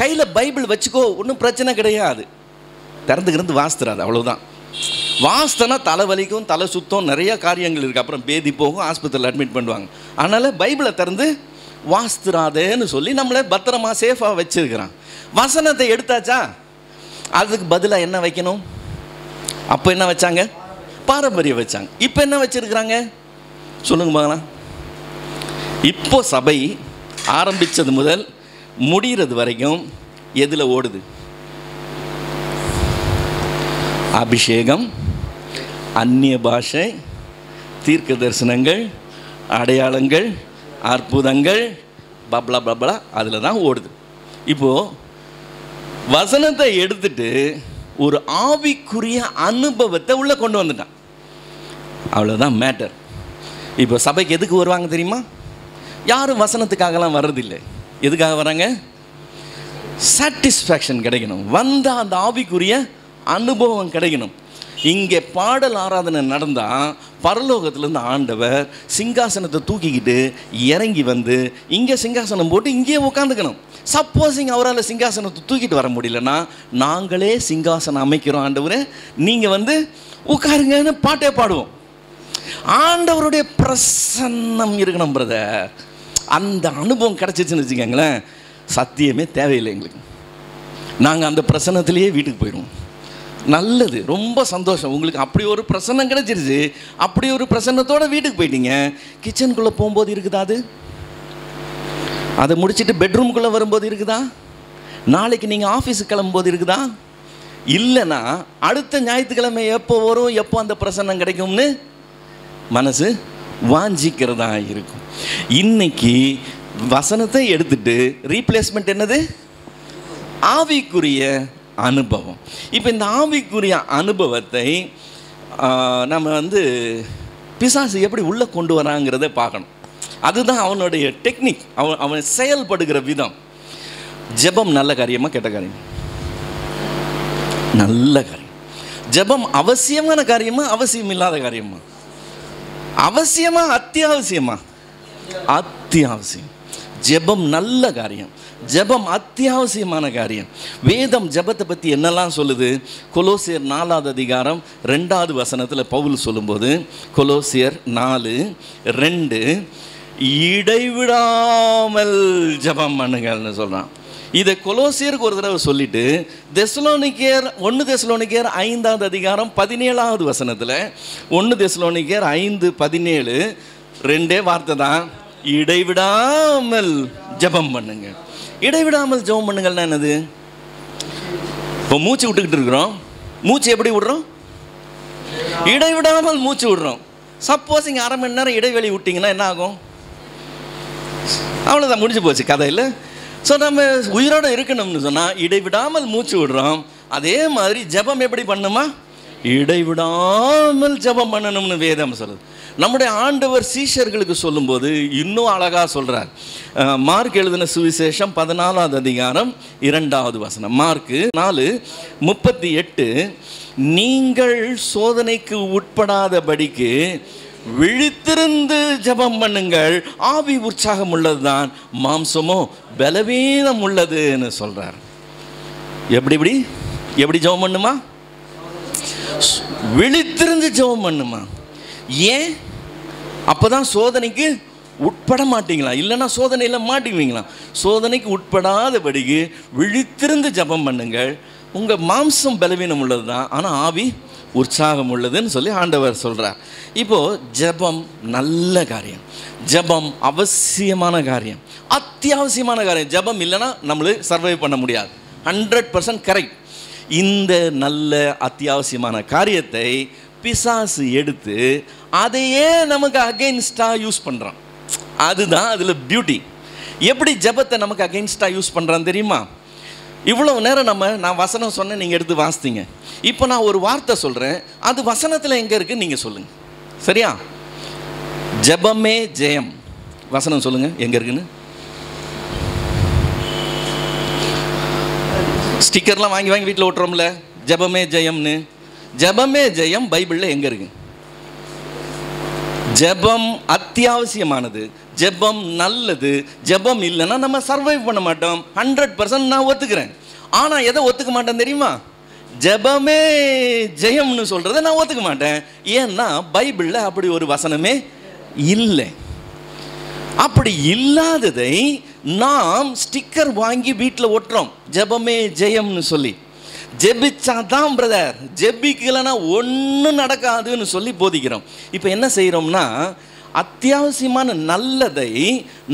கையில் பைபிள் வச்சுக்கோ, ஒன்றும் பிரச்சனை கிடையாது, திறந்துக்கிறது வாஸ்துறாது, அவ்வளோதான். வாஸ்தனா தலைவலிக்கும், தலை சுத்தம், நிறைய காரியங்கள் இருக்குது, அப்புறம் பேதி போகும், ஆஸ்பத்திரியில் அட்மிட் பண்ணுவாங்க. அதனால் பைபிளை திறந்து வாஸ்துறாதேன்னு சொல்லி நம்மளை பத்திரமா சேஃபாக வச்சுருக்கிறான். வசனத்தை எடுத்தாச்சா, அதுக்கு பதிலாக என்ன வைக்கணும்? அப்போ என்ன வச்சாங்க? பாரம்பரியம் வச்சாங்க. இப்போ என்ன வச்சிருக்கிறாங்க சொல்லுங்க பார்க்கலாம். இப்போ சபை ஆரம்பித்தது முதல் முடிகிறது வரைக்கும் எதில் ஓடுது? அபிஷேகம், அந்நிய பாஷை, தீர்க்க தரிசனங்கள், அடையாளங்கள், அற்புதங்கள், பப்ளா பப்ளா, அதில் தான் ஓடுது. இப்போது வசனத்தை எடுத்துட்டு ஒரு ஆவிக்குரிய அனுபவத்தை உள்ளே கொண்டு வந்துட்டான், அவ்வளோதான் மேட்டர். இப்போ சபைக்கு எதுக்கு வருவாங்க தெரியுமா? யாரும் வசனத்துக்காகலாம் வர்றதில்லை. எதுக்காக வராங்க? சாட்டிஸ்ஃபேக்ஷன் கிடைக்கணும், வந்தால் அந்த ஆவிக்குரிய அனுபவம் கிடைக்கணும். இங்கே பாடல் ஆராதனை நடந்தால் பரலோகத்திலேருந்து ஆண்டவர் சிங்காசனத்தை தூக்கிக்கிட்டு இறங்கி வந்து இங்கே சிங்காசனம் போட்டு இங்கேயே உட்காந்துக்கணும். சப்போஸிங் அவரால் சிங்காசனத்தை தூக்கிட்டு வர முடியலன்னா நாங்களே சிங்காசனம் அமைக்கிறோம் ஆண்டவரே, நீங்கள் வந்து உட்காருங்கன்னு பாட்டே பாடுவோம். ஆண்டவருடைய பிரசன்னம் இருக்கணும் பிரதர். அந்த அனுபவம் கிடச்சிச்சுன்னு வச்சுக்கோங்களேன், சத்தியமே தேவையில்லை எங்களுக்கு. நாங்கள் அந்த பிரசன்னத்திலேயே வீட்டுக்கு போயிடுவோம். நல்லது, ரொம்ப சந்தோஷம். உங்களுக்கு அப்படி ஒரு பிரசன்னம் கிடச்சிருச்சு, அப்படி ஒரு பிரசன்னத்தோடு வீட்டுக்கு போயிட்டீங்க. கிச்சனுக்குள்ளே போகும்போது இருக்குதா? அதை முடிச்சுட்டு பெட்ரூம்குள்ளே வரும்போது இருக்குதா? நாளைக்கு நீங்கள் ஆஃபீஸுக்கு கிளம்பும்போது இருக்குதா? இல்லைன்னா அடுத்த ஞாயிற்றுக்கிழமை எப்போ வரும், எப்போ அந்த பிரசன்னம் கிடைக்கும்னு மனசு வாஞ்சிக்கிறதா இருக்கும். இன்னைக்கு வசனத்தை எடுத்துட்டு ரீப்ளேஸ்மெண்ட் என்னது? ஆவிக்குரிய அனுபவம். இப்போ இந்த ஆவிக்குரிய அனுபவத்தை நம்ம பிசாசு எப்படி உள்ளே கொண்டு வராங்கிறத பார்க்கணும். அதுதான் அவனுடைய டெக்னிக், அவன் செயல்படுகிற விதம். ஜெபம் நல்ல காரியமா கெட்ட காரியம்? நல்ல காரியம். ஜெபம் அவசியமான காரியமா அவசியம் இல்லாத காரியமா? அவசியமா அத்தியாவசியமா? அத்தியாவசியம். ஜெபம் நல்ல காரியம், ஜெபம் அத்தியாவசியமான காரியம். வேதம் ஜெபத்தை பற்றி என்னெல்லாம் சொல்லுது? கொலோசியர் 4வது அதிகாரம் 2வது வசனத்தில் பவுல் சொல்லும்போது, கொலோசியர் 4:2 இடைவிடாமல் ஜெபம் பண்ணுங்கள்னு சொல்கிறான். இதை கொலோசியருக்கு ஒரு தடவை சொல்லிட்டு 1 தெசலோனிக்கேயர் 5வது அதிகாரம் 17வது வசனத்தில் 1 தெசலோனிக்கேயர் 5:17 2 வார்த்தை தான், இடைவிடாமல் ஜெபம் பண்ணுங்க. இடைவிடாமல் ஜெபம் பண்ணுங்கள்னா என்னது? இப்போ மூச்சு விட்டுக்கிட்டு இருக்கிறோம், மூச்சு எப்படி விடுறோம்? இடைவிடாமல் மூச்சு விடுறோம். சப்போஸ் இங்கே 1/2 மணி நேரம் இடைவெளி விட்டிங்கன்னா என்ன ஆகும்? அவ்வளோதான், முடிஞ்சு போச்சு கதையில். ஸோ நம்ம உயிரோடு இருக்கணும்னு சொன்னால் இடைவிடாமல் மூச்சு விடுறோம். அதே மாதிரி ஜெபம் எப்படி பண்ணுமா? இடைவிடாமல் ஜெபம் பண்ணணும்னு வேதம் சொல்லுது. நம்முடைய ஆண்டவர் சீஷர்களுக்கு சொல்லும்போது இன்னும் அழகாக சொல்கிறார். மார்க் எழுதின சுவிசேஷம் 14வது அதிகாரம் 2வது வசனம். மார்க்கு 4:38 நீங்கள் சோதனைக்கு உட்படாதபடிக்கு விழித்திருந்து ஜெபம் பண்ணுங்கள், ஆவி உற்சாகம் உள்ளதுதான், மாம்சமோ பலவீனம் உள்ளதுன்னு சொல்கிறார். எப்படி ஜெபம் பண்ணுமா? விழித்திருந்து ஜெபம் பண்ணுமா? ஏன்? அப்போதான் சோதனைக்கு உட்பட மாட்டீங்களா? இல்லைன்னா சோதனையில் மாட்டிக்குவீங்களா? சோதனைக்கு உட்படாதபடிக்கு விழித்திருந்து ஜெபம் பண்ணுங்கள், உங்கள் மாம்சம் பலவீனம் உள்ளது தான், ஆனால் ஆவி உற்சாகம் உள்ளதுன்னு சொல்லி ஆண்டவர் சொல்கிறார். இப்போது ஜெபம் நல்ல காரியம், ஜெபம் அவசியமான காரியம், அத்தியாவசியமான காரியம். ஜெபம் இல்லைன்னா நம்மளு சர்வை பண்ண முடியாது. 100% கரெக்ட். இந்த நல்ல அத்தியாவசியமான காரியத்தை பிசாசு எடுத்து அதையே நமக்கு அகெயின்ஸ்டாக யூஸ் பண்ணுறான். அதுதான் அதில் பியூட்டி. எப்படி ஜெபத்தை நமக்கு அகெயின்ஸ்டாக யூஸ் பண்ணுறான்னு தெரியுமா? இவ்வளோ நேரம் நான் வசனம் சொன்னேன், நீங்கள் எடுத்து வாசித்தீங்க. இப்போ நான் ஒரு வார்த்தை சொல்கிறேன், அது வசனத்தில் எங்கே இருக்குன்னு நீங்கள் சொல்லுங்கள், சரியா? ஜெபமே ஜெயம், வசனம் சொல்லுங்கள் எங்கே இருக்குன்னு. ஸ்டிக்கர்லாம் வாங்கி வீட்டில் ஓட்டுறோம்ல, ஜெபமே ஜெயம்னு. ஜெபமே ஜெயம் பைபிளில் எங்கே இருக்கு? ஜெபம் அத்தியாவசியமானது, ஜெபம் நல்லது. ஜெபம் இல்லைன்னா நம்ம சர்வைவ் பண்ண மாட்டோம். 100% நான் ஒத்துக்கிறேன். ஆனால் எதை ஒத்துக்க மாட்டேன் தெரியுமா? ஜெபமே ஜெயம்னு சொல்கிறத நான் ஒத்துக்க மாட்டேன். ஏன்னா பைபிளில் அப்படி ஒரு வசனமே இல்லை. அப்படி இல்லாததை நாம் ஸ்டிக்கர் வாங்கி வீட்டில் ஒட்டுறோம், ஜெபமே ஜெயம்னு சொல்லி. ஜெபிச்சா தான் பிரதர், ஜெபிக்கலைன்னா ஒன்றும் நடக்காதுன்னு சொல்லி போதிக்கிறோம். இப்போ என்ன செய்கிறோம்னா, அத்தியாவசியமான நல்லதை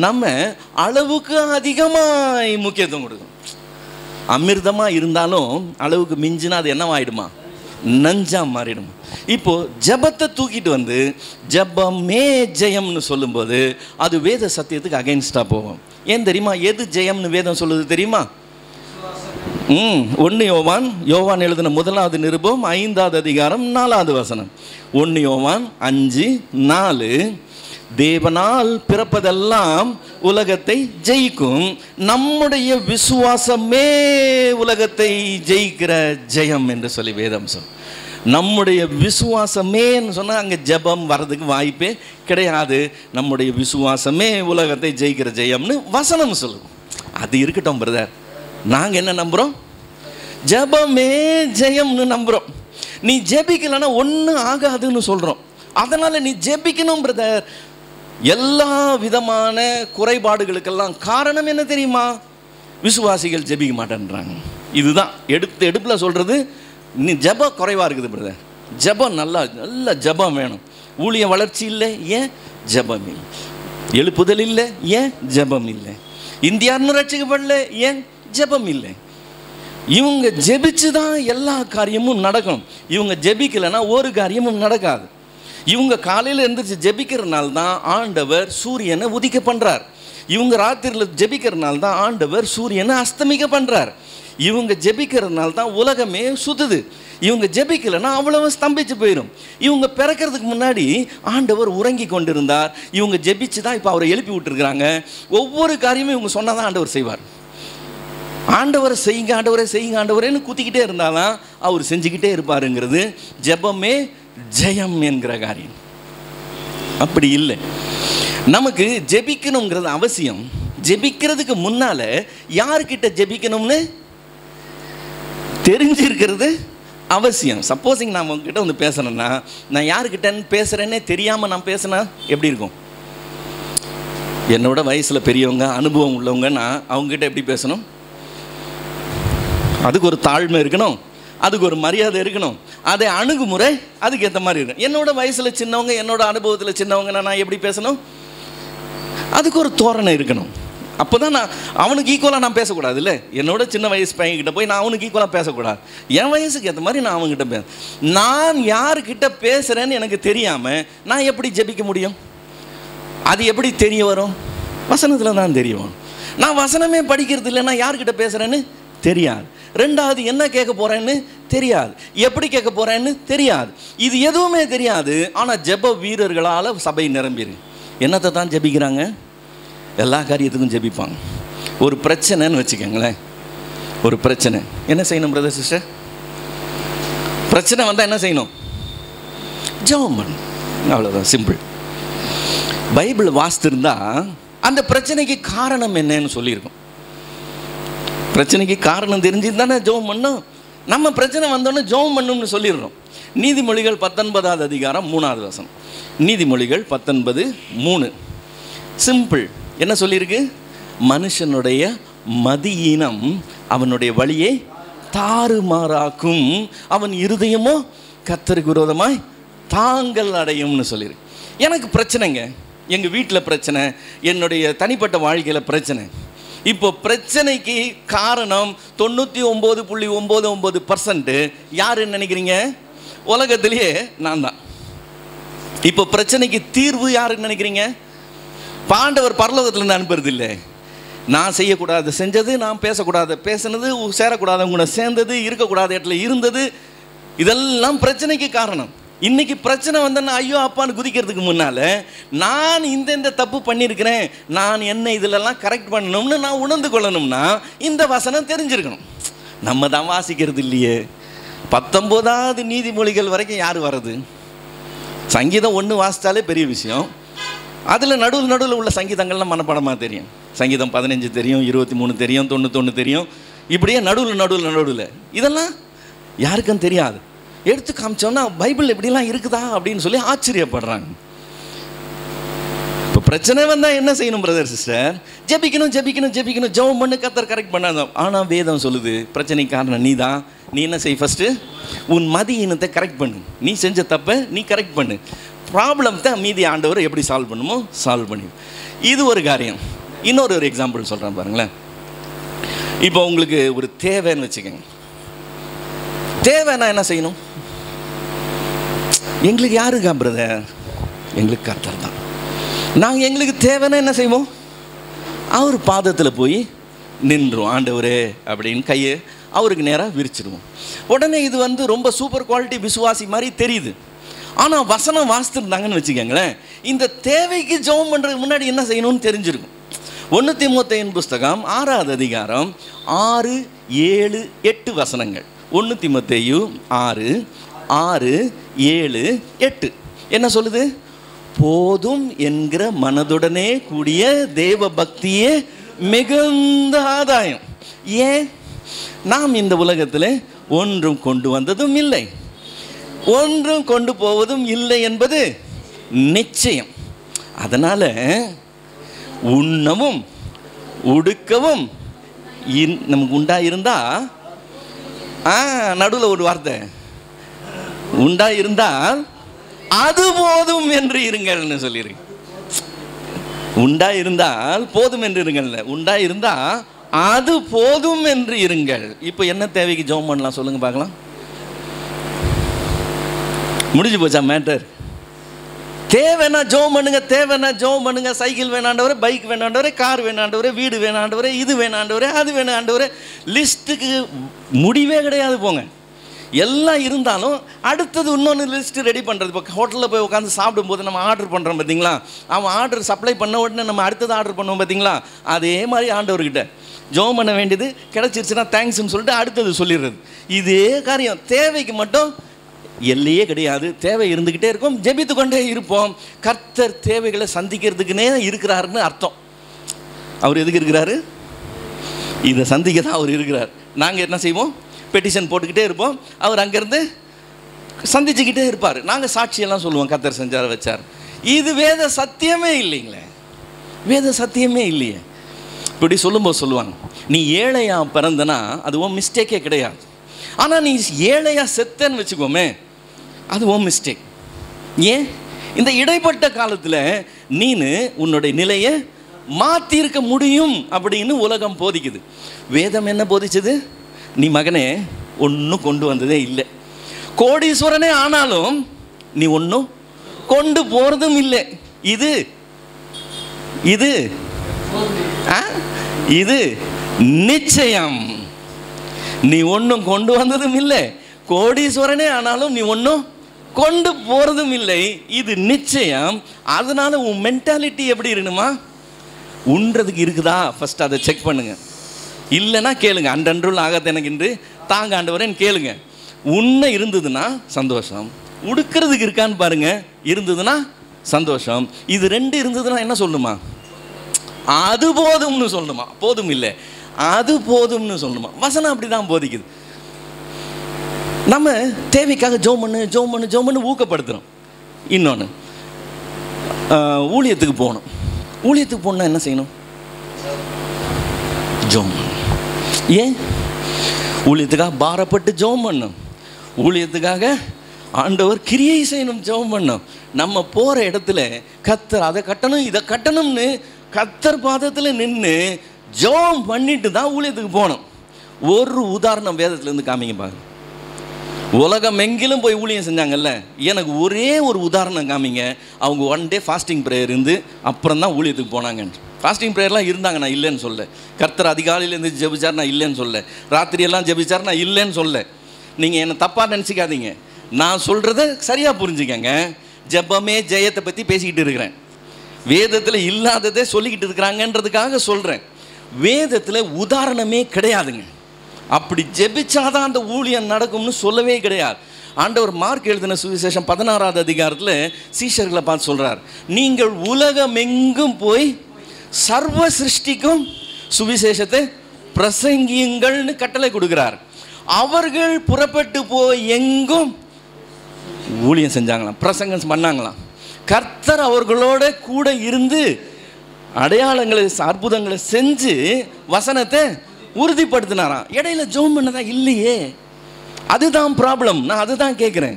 நம்ம அளவுக்கு அதிகமாக முக்கியத்துவம் கொடுக்கணும். அமிர்தமாக இருந்தாலும் அளவுக்கு மிஞ்சினா அது என்னவாயிடுமா? நஞ்சா மாறிடும். இப்போது ஜெபத்தை தூக்கிட்டு ஜெபமே ஜெயம்னு சொல்லும்போது அது வேத சத்தியத்துக்கு அகைன்ஸ்டாக போகும். ஏன் தெரியுமா? எது ஜெயம்னு வேதம் சொல்லுது தெரியுமா? 1 யோவான் எழுதின 1வது நிருபம் 5வது அதிகாரம் 4வது வசனம். 1 யோவான் 5:4 தேவனால் பிறப்பதெல்லாம் உலகத்தை ஜெயிக்கும், நம்முடைய விசுவாசமே உலகத்தை ஜெயிக்கிற ஜெயம் என்று சொல்லி வேதம் சொல். நம்முடைய விசுவாசமேன்னு சொன்னால் அங்கே ஜெபம் வர்றதுக்கு வாய்ப்பே கிடையாது. நம்முடைய விசுவாசமே உலகத்தை ஜெயிக்கிற ஜெயம்னு வசனம் சொல்லுவோம். அது இருக்கட்டும் பிரதர், நாங்கள் என்ன நம்புகிறோம்? ஜெபமே ஜெயம்னு நம்புகிறோம். நீ ஜெபிக்கலைன்னா ஒன்றும் ஆகாதுன்னு சொல்கிறோம். அதனால் நீ ஜெபிக்கணும் பிரதர். எல்லா விதமான குறைபாடுகளுக்கெல்லாம் காரணம் என்ன தெரியுமா? விசுவாசிகள் ஜெபிக்க மாட்டேன்றாங்க. இதுதான் எடுப்பில் சொல்கிறது. நீ ஜெபம் குறைவாக இருக்குது பிரதர், ஜெபம் நல்ல ஜெபம் வேணும். ஊழிய வளர்ச்சி இல்லை, ஏன்? ஜெபம் இல்லை. எழுப்புதல் இல்லை, ஏன்? ஜெபம் இல்லை. இந்தியான்னு ரட்சிக்கப்படல, ஏன்? ஜெபம் இல்லை. இவங்க ஜெபிச்சு தான் எல்லா காரியமும் நடக்கும். இவங்க ஜெபிக்கலைன்னா ஒரு காரியமும் நடக்காது. இவங்க காலையில் எழுந்திரிச்சு ஜெபிக்கிறனால தான் ஆண்டவர் சூரியனை உதிக்க பண்ணுறார். இவங்க ராத்திரியில் ஜெபிக்கிறனால தான் ஆண்டவர் சூரியனை அஸ்தமிக்க பண்ணுறார். இவங்க ஜெபிக்கிறதுனால தான் உலகமே சுத்துது. இவங்க ஜெபிக்கலைன்னா அவ்வளவு ஸ்தம்பிச்சு போயிடும். இவங்க பிறக்கிறதுக்கு முன்னாடி ஆண்டவர் உறங்கி கொண்டிருந்தார். இவங்க ஜெபிச்சு தான் இப்போ அவரை எழுப்பி விட்டுருக்குறாங்க. ஒவ்வொரு காரியமும் இவங்க சொன்னால் தான் ஆண்டவர் செய்வார். ஆண்டவரை செய்யுங்க, ஆண்டவரை செய்யுங்க, ஆண்டவரேன்னு கூத்திக்கிட்டே இருந்தாலும் அவர் செஞ்சுக்கிட்டே இருப்பாருங்கிறது ஜெபமே ஜெயம் என்கிற காரியம். அப்படி இல்லை. நமக்கு ஜெபிக்கணுங்கிறது அவசியம். ஜெபிக்கிறதுக்கு முன்னால யார்கிட்ட ஜெபிக்கணும்னு தெரிஞ்சிருக்கிறது அவசியம். சப்போஸிங் நான் உங்ககிட்ட வந்து பேசுறேன்னா, நான் யாருக்கிட்டன்னு பேசுகிறேன்னே தெரியாமல் நான் பேசினா எப்படி இருக்கும்? என்னோட வயசில் பெரியவங்க, அனுபவம் உள்ளவங்க, நான் அவங்ககிட்ட எப்படி பேசணும்? அதுக்கு ஒரு தாழ்மை இருக்கணும், அதுக்கு ஒரு மரியாதை இருக்கணும், அதை அணுகுமுறை அதுக்கு ஏற்ற மாதிரி இருக்கணும். என்னோட வயசில் சின்னவங்க, என்னோட அனுபவத்தில் சின்னவங்கன்னா நான் எப்படி பேசணும்? அதுக்கு ஒரு தோரணை இருக்கணும். அப்போ தான் நான் அவனுக்கு ஈக்குவலாக நான் பேசக்கூடாது. இல்லை, என்னோட சின்ன வயசு பையன்கிட்ட போய் நான் அவனுக்கு ஈக்குவலாக பேசக்கூடாது. என் வயசுக்கு ஏற்ற மாதிரி நான் அவங்ககிட்ட நான் யாருக்கிட்ட பேசுகிறேன்னு எனக்கு தெரியாமல் நான் எப்படி ஜெபிக்க முடியும்? அது எப்படி தெரிய வரும்? வசனத்தில் தான் தெரிய வரும். நான் வசனமே படிக்கிறது இல்லைன்னா யார்கிட்ட பேசுகிறேன்னு தெரியாது. ரெண்டாவது, என்ன கேட்க போகிறேன்னு தெரியாது, எப்படி கேட்க போகிறேன்னு தெரியாது. இது எதுவுமே தெரியாது. ஆனால் ஜெப வீரர்களால் சபை நிரம்பிடு. என்னத்தை தான் ஜெபிக்கிறாங்க? எல்லா காரியத்துக்கும் ஜெபிப்பாங்க. ஒரு பிரச்சனைன்னு வச்சுக்கோங்களேன். ஒரு பிரச்சனை என்ன செய்யணும் பிரதர் சிஸ்டர்? பிரச்சனை வந்தால் என்ன செய்யணும்? ஜெபம் பண்ணணும். அவ்வளோதான், சிம்பிள். பைபிள் வாசித்திருந்தா அந்த பிரச்சனைக்கு காரணம் என்னன்னு சொல்லியிருக்கோம். பிரச்சனைக்கு காரணம் தெரிஞ்சுதானே ஜெபம் பண்ணணும். நம்ம பிரச்சனை வந்தோன்னே ஜெபம் பண்ணணும்னு சொல்லிடுறோம். நீதிமொழிகள் 19வது அதிகாரம் 3வது வசனம். நீதிமொழிகள் 19:3 சிம்பிள். என்ன சொல்லியிருக்கு? மனுஷனுடைய மதியீனம் அவனுடைய வழியை தாறுமாறாக்கும், அவன் இருதயமோ கர்த்தருக்கு விரோதமாய் தாங்கள் அடையும்னு சொல்லியிருக்கு. எனக்கு பிரச்சனைங்க, எங்கள் வீட்டில் பிரச்சனை, என்னுடைய தனிப்பட்ட வாழ்க்கையில் பிரச்சனை. இப்போ பிரச்சனைக்கு காரணம் 99.99% யாருன்னு நினைக்கிறீங்க? உலகத்திலேயே நான் தான். இப்போ பிரச்சனைக்கு தீர்வு யாருன்னு நினைக்கிறீங்க? ஆண்டவர் பரலோகத்திலிருந்து அனுப்புறது இல்லை. நான் செய்யக்கூடாது செஞ்சது, நான் பேசக்கூடாது பேசினது, சேரக்கூடாதவங்க கூட சேர்ந்தது, இருக்கக்கூடாத இடத்துல இருந்தது, இதெல்லாம் பிரச்சனைக்கு காரணம். இன்னைக்கு பிரச்சனை வந்தேன்னா ஐயோ அப்பான்னு குதிக்கிறதுக்கு முன்னால் நான் இந்த தப்பு பண்ணியிருக்கிறேன், நான் என்ன இதிலெல்லாம் கரெக்ட் பண்ணணும்னு நான் உணர்ந்து கொள்ளணும்னா இந்த வசனம் தெரிஞ்சிருக்கணும். நம்ம தான் வாசிக்கிறது இல்லையே. 19வது நீதிமொழிகள் வரைக்கும் யார் வர்றது? சங்கீதம் 1 வாசித்தாலே பெரிய விஷயம். அதில் நடுவில் உள்ள சங்கீதங்கள்லாம் மனப்பாடமாக தெரியும். சங்கீதம் 15 தெரியும், 23 தெரியும், 91 தெரியும். இப்படியே நடுவில் இதெல்லாம் யாருக்கும் தெரியாது. எடுத்து காமிச்சோன்னா பைபிள் எப்படிலாம் இருக்குதா அப்படின்னு சொல்லி ஆச்சரியப்படுறாங்க. இப்போ பிரச்சனை வந்தால் என்ன செய்யணும் பிரதர் சிஸ்டர்? ஜெபிக்கணும், ஜெபம் பண்ணு, கர்த்தர் கரெக்ட் பண்ணாத. ஆனால் வேதம் சொல்லுது பிரச்சனைக்கு காரணம் நீ தான். நீ என்ன செய்? ஃபஸ்ட்டு உன் மதியினத்தை கரெக்ட் பண்ணு. நீ செஞ்ச தப்பை நீ கரெக்ட் பண்ணு. ப்ராப்ளம் தான் மீதி ஆண்டவர் எப்படி சால்வ் பண்ணுமோ சால்வ் பண்ணி. இது ஒரு காரியம். இன்னொரு எக்ஸாம்பிள் சொல்கிறேன் பாருங்களேன். இப்போ உங்களுக்கு ஒரு தேவைன்னு வச்சுக்கோங்க. தேவைன்னா என்ன செய்யணும்? எங்களுக்கு யாருக்கா பிரதர்? எங்களுக்கு கர்த்தர் தான். நாங்கள் எங்களுக்கு தேவைன்னா என்ன செய்வோம்? அவர் பாதத்தில் போய் நின்றுவோம். ஆண்டவரே அப்படின்னு கையை அவருக்கு நேராக விரிச்சிடுவோம். உடனே இது ரொம்ப சூப்பர் குவாலிட்டி விசுவாசி மாதிரி தெரியுது. ஆனால் வசனம் வாசித்துருந்தாங்கன்னு வச்சுக்கோங்களேன், இந்த தேவைக்கு ஜெபம் பண்ணுறதுக்கு முன்னாடி என்ன செய்யணும்னு தெரிஞ்சிருக்கும். 1 தீமோத்தேயுவின் புஸ்தகம் 6வது அதிகாரம் 6, 7, 8 வசனங்கள். 1 தீமோத்தேயு 6, 6, 7, 8 என்ன சொல்லுது? போதும் என்கிற மனதுடனே கூடிய தேவ பக்தியே மிகுந்த ஆதாயம். ஏன்? நாம் இந்த உலகத்தில் ஒன்றும் கொண்டு வந்ததும் இல்லை, ஒன்றும் கொண்டு போவதும் இல்லை என்பது நிச்சயம். அதனால உண்ணவும் உடுக்கவும் நமக்கு உண்டாயிருந்தா, நடுவில் ஒரு வார்த்தை, உண்டாயிருந்தால் அது போதும் என்று இருங்கள்னு சொல்லியிருக்கு. உண்டாயிருந்தால் போதும் என்று இருங்கள், உண்டாயிருந்தா அது போதும் என்று இருங்கள். இப்போ என்ன தேவைக்கு ஜெபம் பண்ணலாம் சொல்லுங்க பார்க்கலாம். முடிஞ்சு போச்சா மேட்டர்? தேவைன்னா ஜோம் பண்ணுங்க, தேவைன்னா ஜோம் பண்ணுங்க. சைக்கிள் வேணாண்டவரே, பைக் வேணாண்டவரே, கார் வேணாண்டவரே, வீடு வேணாண்டவரே, இது வேணாண்டவரே, அது வேணாண்டவரே. லிஸ்ட்டுக்கு முடிவே கிடையாது. போங்க, எல்லாம் இருந்தாலும் அடுத்தது இன்னொன்று லிஸ்ட்டு ரெடி பண்ணுறது. இப்போ ஹோட்டலில் போய் உட்காந்து சாப்பிடும்போது நம்ம ஆர்டர் பண்ணுறோம் பார்த்தீங்களா, அவன் ஆர்டர் சப்ளை பண்ண உடனே நம்ம அடுத்தது ஆர்டர் பண்ணுவோம் பார்த்தீங்களா, அதே மாதிரி ஆண்டவர்கிட்ட ஜோம் பண்ண வேண்டியது கிடச்சிருச்சுன்னா தேங்க்ஸ்ன்னு சொல்லிட்டு அடுத்தது சொல்லிடுறது. இதே காரியம். தேவைக்கு மட்டும் எல்லையே கிடையாது, தேவை இருந்துக்கிட்டே இருக்கும், ஜெபித்து கொண்டே இருப்போம். கர்த்தர் தேவைகளை சந்திக்கிறதுக்குன்னே இருக்கிறாருன்னு அர்த்தம். அவர் எதுக்கு இருக்கிறாரு? இதை சந்திக்க தான் அவர் இருக்கிறார். நாங்கள் என்ன செய்வோம்? பெட்டிஷன் போட்டுக்கிட்டே இருப்போம், அவர் அங்கேருந்து சந்திச்சுக்கிட்டே இருப்பார். நாங்கள் சாட்சியெல்லாம் சொல்லுவோம், கர்த்தர் செஞ்சார் வச்சார். இது வேத சத்தியமே இல்லைங்களே, வேத சத்தியமே இல்லையே. இப்படி சொல்லும்போது சொல்லுவாங்க, நீ ஏழையா பிறந்தனா அது உன் மிஸ்டேக்கே கிடையாது. ஆனால் நீ ஏழையா செத்தன்னு வச்சுக்கோமே, அது உன் மிஸ்டேக். ஏன்? இந்த இடைப்பட்ட காலத்தில் நீனு உன்னுடைய நிலையை மாற்றிருக்க முடியும் அப்படின்னு உலகம் போதிக்குது. வேதம் என்ன போதிச்சது? நீ மகனே ஒன்றும் கொண்டு வந்ததே இல்லை, கோடீஸ்வரனே ஆனாலும் நீ ஒன்றும் கொண்டு போகிறதும் இல்லை. இது இது இது நிச்சயம். நீ ஒன்றும் கொண்டு வந்ததும் இல்லை, கோடீஸ்வரனே ஆனாலும் நீ ஒன்றும் கொண்டு போகிறதும் இல்லை. இது நிச்சயம். அதனால உன் மென்டாலிட்டி எப்படி இருக்கணுமா? உண்றதுக்கு இருக்குதா ஃபர்ஸ்ட் அதை செக் பண்ணுங்க. இல்லைன்னா கேளுங்க, அன்றன்றுள் ஆகாத எனக்கு இன்று தாங்க ஆண்டவரேன்னு கேளுங்க. உண்மை இருந்ததுன்னா சந்தோஷம், உடுக்கிறதுக்கு இருக்கான்னு பாருங்க, இருந்ததுன்னா சந்தோஷம். இது ரெண்டு இருந்ததுன்னா என்ன சொல்லணுமா? அது போதும்னு சொல்லணுமா? போதும் இல்லை, அது போதும்னு சொல்லணுமா? வசனம் அப்படி தான் போதிக்குது. நம்ம தேவைக்காக ஜோம் பண்ணு ஜோம் பண்ணு ஜோம் பண்ணு ஊக்கப்படுத்துகிறோம். இன்னொன்று, ஊழியத்துக்கு போகணும். ஊழியத்துக்கு போகணுன்னா என்ன செய்யணும்? ஜோம் பண்ணணும். ஏன்? ஊழியத்துக்காக பாரப்பட்டு ஜோம் பண்ணணும், ஊழியத்துக்காக ஆண்டவர் கிரியை செய்யணும், ஜெபம் பண்ணணும். நம்ம போகிற இடத்துல கர்த்தர் அதை கட்டணும் இதை கட்டணும்னு கர்த்தர் பாதத்தில் நின்று ஜெபம் பண்ணிட்டு தான் ஊழியத்துக்கு போகணும். ஒரு உதாரணம் வேதத்துலேருந்து காமிங்க பாருங்க. உலகம் எங்கிலும் போய் ஊழியம் செஞ்சாங்கல்ல, எனக்கு ஒரே ஒரு உதாரணம் காமிங்க. அவங்க 1 டே ஃபாஸ்டிங் ப்ரேயர் இருந்து அப்புறம் தான் ஊழியத்துக்கு போனாங்க. ஃபாஸ்டிங் ப்ரேயர்லாம் இருந்தாங்க, நான் இல்லைன்னு சொல்ல. கர்த்தர் அதிகாலையிலேருந்து ஜெபிச்சார், நான் இல்லைன்னு சொல்ல. ராத்திரியெல்லாம் ஜெபிச்சார், நான் இல்லைன்னு சொல்ல. நீங்கள் என்னை தப்பாக நினச்சிக்காதீங்க, நான் சொல்கிறத சரியாக புரிஞ்சுக்கங்க. ஜெபமே ஜெயத்தை பற்றி பேசிக்கிட்டு இருக்கிறேன், வேதத்தில் இல்லாததே சொல்லிக்கிட்டு இருக்கிறாங்கன்றதுக்காக சொல்கிறேன். வேதத்தில் உதாரணமே கிடையாதுங்க. அப்படி ஜெபிச்சாதான் அந்த ஊழியம் நடக்கும்னு சொல்லவே கிடையாது. ஆண்டவர் மார்க் எழுதின சுவிசேஷம் 16வது அதிகாரத்தில் சீஷர்களை பார்த்து சொல்கிறார், நீங்கள் உலகமெங்கும் போய் சர்வ சிருஷ்டிக்கும் சுவிசேஷத்தை பிரசங்கியுங்கள்னு கட்டளை கொடுக்கிறார். அவர்கள் புறப்பட்டு போய் எங்கும் ஊழியம் செஞ்சாங்களாம், பிரசங்கம் பண்ணாங்களாம். கர்த்தர் அவர்களோட கூட இருந்து அடையாளங்களை அற்புதங்களை செஞ்சு வசனத்தை உறுதிப்படுத்தினாராம். இடையில ஜெபம் பண்ணதா இல்லையே, அதுதான் ப்ராப்ளம். நான் அதுதான் கேட்குறேன்.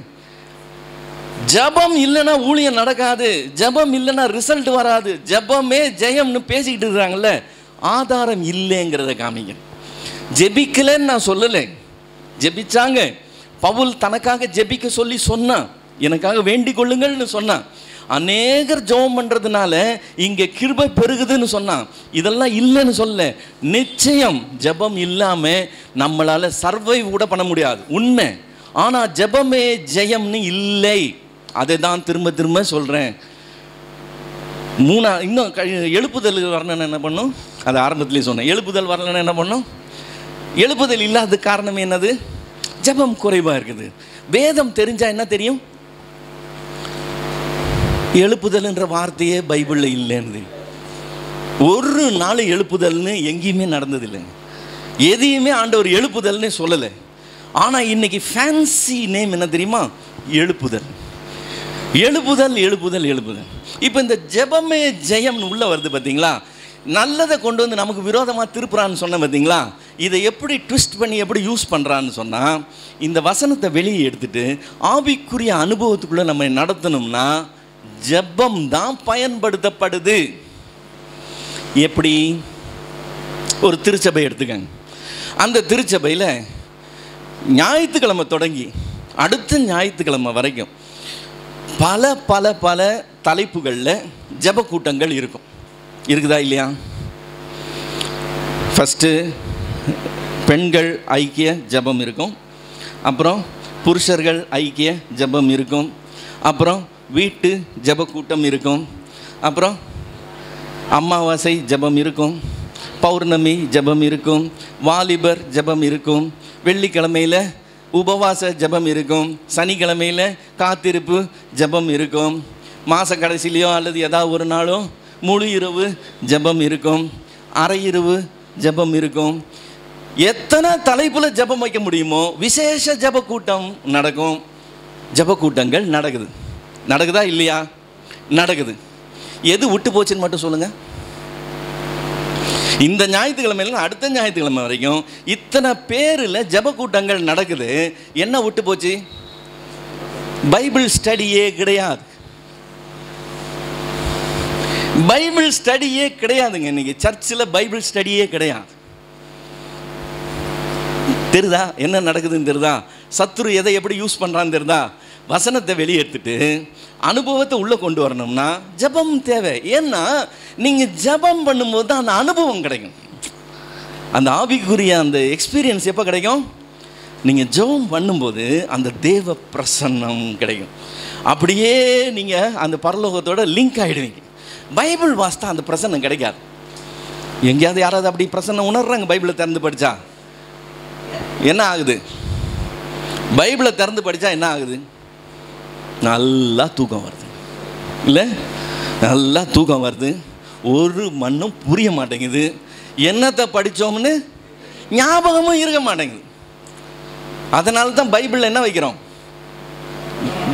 ஜெபம் இல்லைன்னா ஊழியம் நடக்காது, ஜெபம் இல்லைன்னா ரிசல்ட் வராது. ஜெபமே ஜெயம்னு பேசிக்கிட்டு இருக்கிறாங்கல்ல, ஆதாரம் இல்லைங்கிறத காமிங்க. ஜெபிக்கலன்னு நான் சொல்லலை, ஜெபிச்சாங்க. பவுல் தனக்காக ஜெபிக்க சொல்லி சொன்னான், எனக்காக வேண்டிக் கொள்ளுங்கள்னு சொன்னான். அநேகர் ஜெபம் பண்ணுறதுனால இங்கே கிருபை பெருகுதுன்னு சொன்னான். இதெல்லாம் இல்லைன்னு சொல்ல. நிச்சயம் ஜெபம் இல்லாமல் நம்மளால் சர்வைவ் கூட பண்ண முடியாது, உண்மை. ஆனால் ஜெபமே ஜெயம்னு இல்லை. அதை தான் திரும்ப திரும்ப சொல்கிறேன். இன்னும் எழுப்புதல் வரணுன்னு என்ன பண்ணும்? அது ஆரம்பத்துலேயே சொன்னேன். எழுப்புதல் வரலன்னு என்ன பண்ணும்? எழுப்புதல் இல்லாத காரணம் என்னது? ஜெபம் குறைவாக இருக்குது. வேதம் தெரிஞ்சால் என்ன தெரியும்? எழுப்புதல்ன்ற வார்த்தையே பைபிளில் இல்லைன்னு. ஒரு நாள் எழுப்புதல்னு எங்கேயுமே நடந்ததில்லைங்க. எதையுமே ஆண்டவர் எழுப்புதல்னு சொல்லலை. ஆனால் இன்னைக்கு ஃபேன்சி நேம் என்ன தெரியுமா? எழுப்புதல், எழுப்புதல், எழுப்புதல், எழுப்புதல். இப்போ இந்த ஜெபமே ஜெயம்னு உள்ளே வருது பார்த்தீங்களா? நல்லதை கொண்டு வந்து நமக்கு விரோதமாக திருப்புறான்னு சொன்ன பார்த்தீங்களா? இதை எப்படி ட்விஸ்ட் பண்ணி எப்படி யூஸ் பண்ணுறான்னு சொன்னால், இந்த வசனத்தை வெளியே எடுத்துட்டு ஆவிக்குரிய அனுபவத்துக்குள்ளே நம்ம நடத்தணும்னா ஜெபம் தான் பயன்படுத்தப்படுது. எப்படி? ஒரு திருச்சபை எடுத்துக்கங்க. அந்த திருச்சபையில் ஞாயிற்றுக்கிழமை தொடங்கி அடுத்த ஞாயிற்றுக்கிழமை வரைக்கும் பல பல பல தலைப்புகளில் ஜெப கூட்டங்கள் இருக்கும். இருக்குதா இல்லையா? ஃபஸ்ட்டு பெண்கள் ஐக்கிய ஜெபம் இருக்கும், அப்புறம் புருஷர்கள் ஐக்கிய ஜெபம் இருக்கும், அப்புறம் வீட்டு ஜெப கூட்டம் இருக்கும், அப்புறம் அமாவாசை ஜெபம் இருக்கும், பௌர்ணமி ஜெபம் இருக்கும், வாலிபர் ஜெபம் இருக்கும், வெள்ளிக்கிழமையில் உபவாச ஜெபம் இருக்கும், சனிக்கிழமையில் காத்திருப்பு ஜெபம் இருக்கும், மாத கடைசிலையோ அல்லது ஏதாவது ஒரு நாளும் முழு இரவு ஜெபம் இருக்கும், அரை இரவு ஜெபம் இருக்கும். எத்தனை தலைப்பில் ஜெபம் வைக்க முடியுமோ விசேஷ ஜெப கூட்டம் நடக்கும். ஜெப கூட்டங்கள் நடக்குதா இல்லையா? நடக்குது. எது விட்டு போச்சுன்னு மட்டும் சொல்லுங்கள். இந்த ஞாயிற்றுக்கிழமையில அடுத்த ஞாயிற்றுக்கிழமை வரைக்கும் இத்தனை பேரில் ஜெப கூட்டங்கள் நடக்குது. என்ன விட்டு போச்சு? பைபிள் ஸ்டடியே கிடையாது. பைபிள் ஸ்டடியே கிடையாதுங்க. இன்னைக்கு சர்ச்சில் பைபிள் ஸ்டடியே கிடையாது. தெரியுதா என்ன நடக்குதுன்னு? தெரியுதா சத்துரு எதை எப்படி யூஸ் பண்ணுறான்னு? தெரியுதா? வசனத்தை வெளியெடுத்துட்டு அனுபவத்தை உள்ளே கொண்டு வரணும்னா ஜெபம் தேவை. ஏன்னா நீங்கள் ஜெபம் பண்ணும்போது தான் அந்த அனுபவம் கிடைக்கும். அந்த ஆவிக்குரிய அந்த எக்ஸ்பீரியன்ஸ் எப்போ கிடைக்கும்? நீங்கள் ஜெபம் பண்ணும்போது அந்த தேவ பிரசன்னம் கிடைக்கும். அப்படியே நீங்கள் அந்த பரலோகத்தோட லிங்க் ஆகிடுவீங்க. பைபிள் வாசித்தா அந்த பிரசன்னம் கிடைக்காது. எங்கேயாவது யாராவது அப்படி பிரசன்னம் உணர்றாங்க? பைபிளை திறந்து படித்தா என்ன ஆகுது? பைபிளை திறந்து படித்தா என்ன ஆகுது? நல்லா தூக்கம் வருது. இல்லை, நல்லா தூக்கம் வருது. ஒரு மண்ணும் புரிய மாட்டேங்குது. என்னத்தை படித்தோம்னு ஞாபகமும் இருக்க மாட்டேங்குது. அதனால தான் பைபிளில் என்ன வைக்கிறோம்?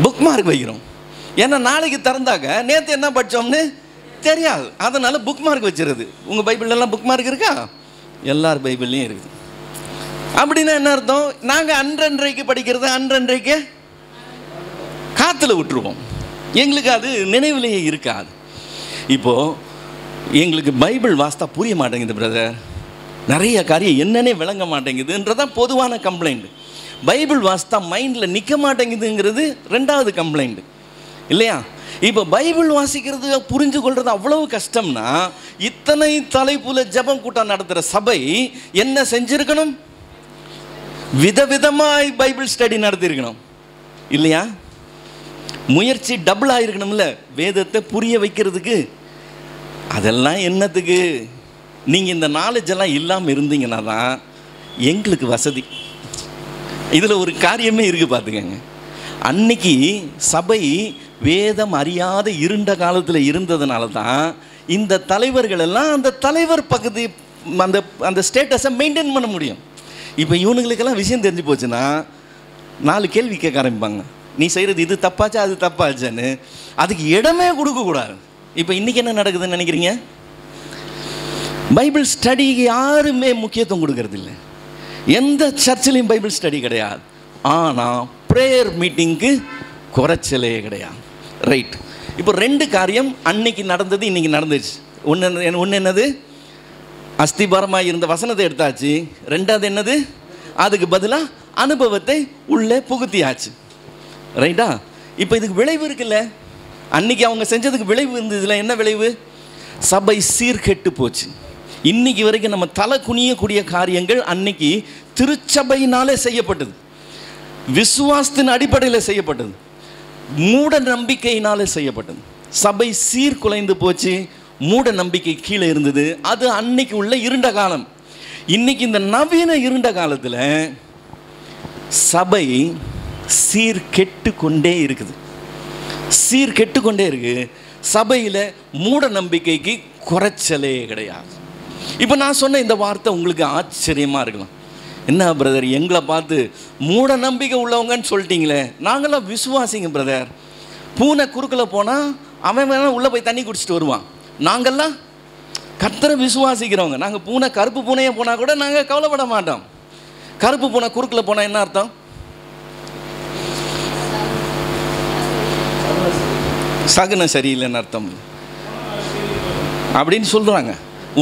புக் மார்க் வைக்கிறோம். ஏன்னா நாளைக்கு திறந்தாக்க நேற்று என்ன படித்தோம்னு தெரியாது. அதனால் புக் மார்க் வச்சுருது. உங்கள் பைபிள்லாம் புக் மார்க் இருக்கா? எல்லார் பைபிள்லையும் இருக்குது. அப்படின்னா என்ன அர்த்தம்? நாங்கள் அன்றன்றைக்கு படிக்கிறது அன்றன்றைக்கு காற்றுல விட்டுருவோம். எங்களுக்கு அது நினைவிலேயே இருக்காது. இப்போது எங்களுக்கு பைபிள் வாசித்தா புரிய மாட்டேங்குது பிரதர், நிறைய காரியம் என்னன்னே விளங்க மாட்டேங்குதுன்றதான் பொதுவான கம்ப்ளைண்ட். பைபிள் வாசித்தா மைண்டில் நிற்க மாட்டேங்குதுங்கிறது ரெண்டாவது கம்ப்ளைண்ட் இல்லையா? இப்போ பைபிள் வாசிக்கிறது புரிஞ்சு கொள்வது அவ்வளவு கஷ்டம்னா இத்தனை தலைப்புல ஜெபம் கூட்டம் நடத்துகிற சபை என்ன செஞ்சிருக்கணும்? விதவிதமாய் பைபிள் ஸ்டடி நடத்திருக்கணும் இல்லையா? முயற்சி டபுள் ஆகிருக்கணும்ல வேதத்தை புரிய வைக்கிறதுக்கு. அதெல்லாம் என்னத்துக்கு? நீங்கள் இந்த நாலேஜ் எல்லாம் இல்லாமல் இருந்தீங்கன்னா தான் எங்களுக்கு வசதி. இதில் ஒரு காரியமே இருக்குது பார்த்துக்கங்க. அன்னைக்கு சபை வேதம் அறியாத இருண்ட காலத்தில் இருந்ததுனால தான் இந்த தலைவர்கள் எல்லாம் அந்த தலைவர் பக்கத்து அந்த அந்த ஸ்டேட்டஸை மெயின்டைன் பண்ண முடியும். இப்போ இவனுங்களுக்கெல்லாம் விஷயம் தெரிஞ்சு போச்சுன்னா 4 கேள்வி கேட்க ஆரம்பிப்பாங்க. நீ செய்கிறது இது தப்பாச்சா அது தப்பாச்சான்னு. அதுக்கு இடமே கொடுக்கக்கூடாது. இப்போ இன்றைக்கி என்ன நடக்குதுன்னு நினைக்கிறீங்க? பைபிள் ஸ்டடிக்கு யாருமே முக்கியத்துவம் கொடுக்கறதில்லை. எந்த சர்ச்சிலையும் பைபிள் ஸ்டடி கிடையாது. ஆனால் ப்ரேயர் மீட்டிங்க்கு குறைச்சலே கிடையாது. ரைட். இப்போ 2 காரியம் அன்னைக்கு நடந்தது, இன்றைக்கி நடந்துச்சு. ஒன்று என்னது? அஸ்திபாரமாக இருந்த வசனத்தை எடுத்தாச்சு. 2வது என்னது? அதுக்கு பதிலாக அனுபவத்தை உள்ளே புகுத்தியாச்சு. ரைட்டா? இப்போ இதுக்கு விளைவு இருக்குல்ல. அன்னைக்கு அவங்க செஞ்சதுக்கு விளைவு இருந்ததுல என்ன விளைவு? சபை சீர்கெட்டு போச்சு. இன்னைக்கு வரைக்கும் நம்ம தலை குனியக்கூடிய காரியங்கள் அன்னைக்கு திருச்சபையினாலே செய்யப்பட்டது, விசுவாசத்தின் அடிப்படையில் செய்யப்பட்டது, மூட நம்பிக்கையினாலே செய்யப்பட்டது. சபை சீர்குலைந்து போச்சு. மூட நம்பிக்கை கீழே இருந்தது. அது அன்னைக்கு உள்ள இருண்ட காலம். இன்னைக்கு இந்த நவீன இருண்ட காலத்தில் சபை சீர்கெட்டு கொண்டே இருக்குது. சீர்கெட்டு கொண்டே இருக்கு. சபையில் மூட நம்பிக்கைக்கு குறைச்சலே கிடையாது. இப்போ நான் சொன்ன இந்த வார்த்தை உங்களுக்கு ஆச்சரியமாக இருக்கலாம். என்ன பிரதர் எங்களை பார்த்து மூட நம்பிக்கை உள்ளவங்கன்னு சொல்லிட்டீங்களே? நாங்களாம் விசுவாசிங்க பிரதர். பூனை குறுக்கில் போனால் அவன் வேணா உள்ளே போய் தண்ணி குடிச்சிட்டு வருவான். நாங்கள்லாம் கர்த்தரை விசுவாசிக்கிறவங்க. நாங்கள் பூனை கருப்பு பூனையை போனால் கூட நாங்கள் கவலைப்பட மாட்டோம். கருப்பு பூனை குறுக்கில் போனால் என்ன அர்த்தம்? சகுனம் சரியில்லைன்னு அர்த்தம் அப்படின்னு சொல்கிறாங்க.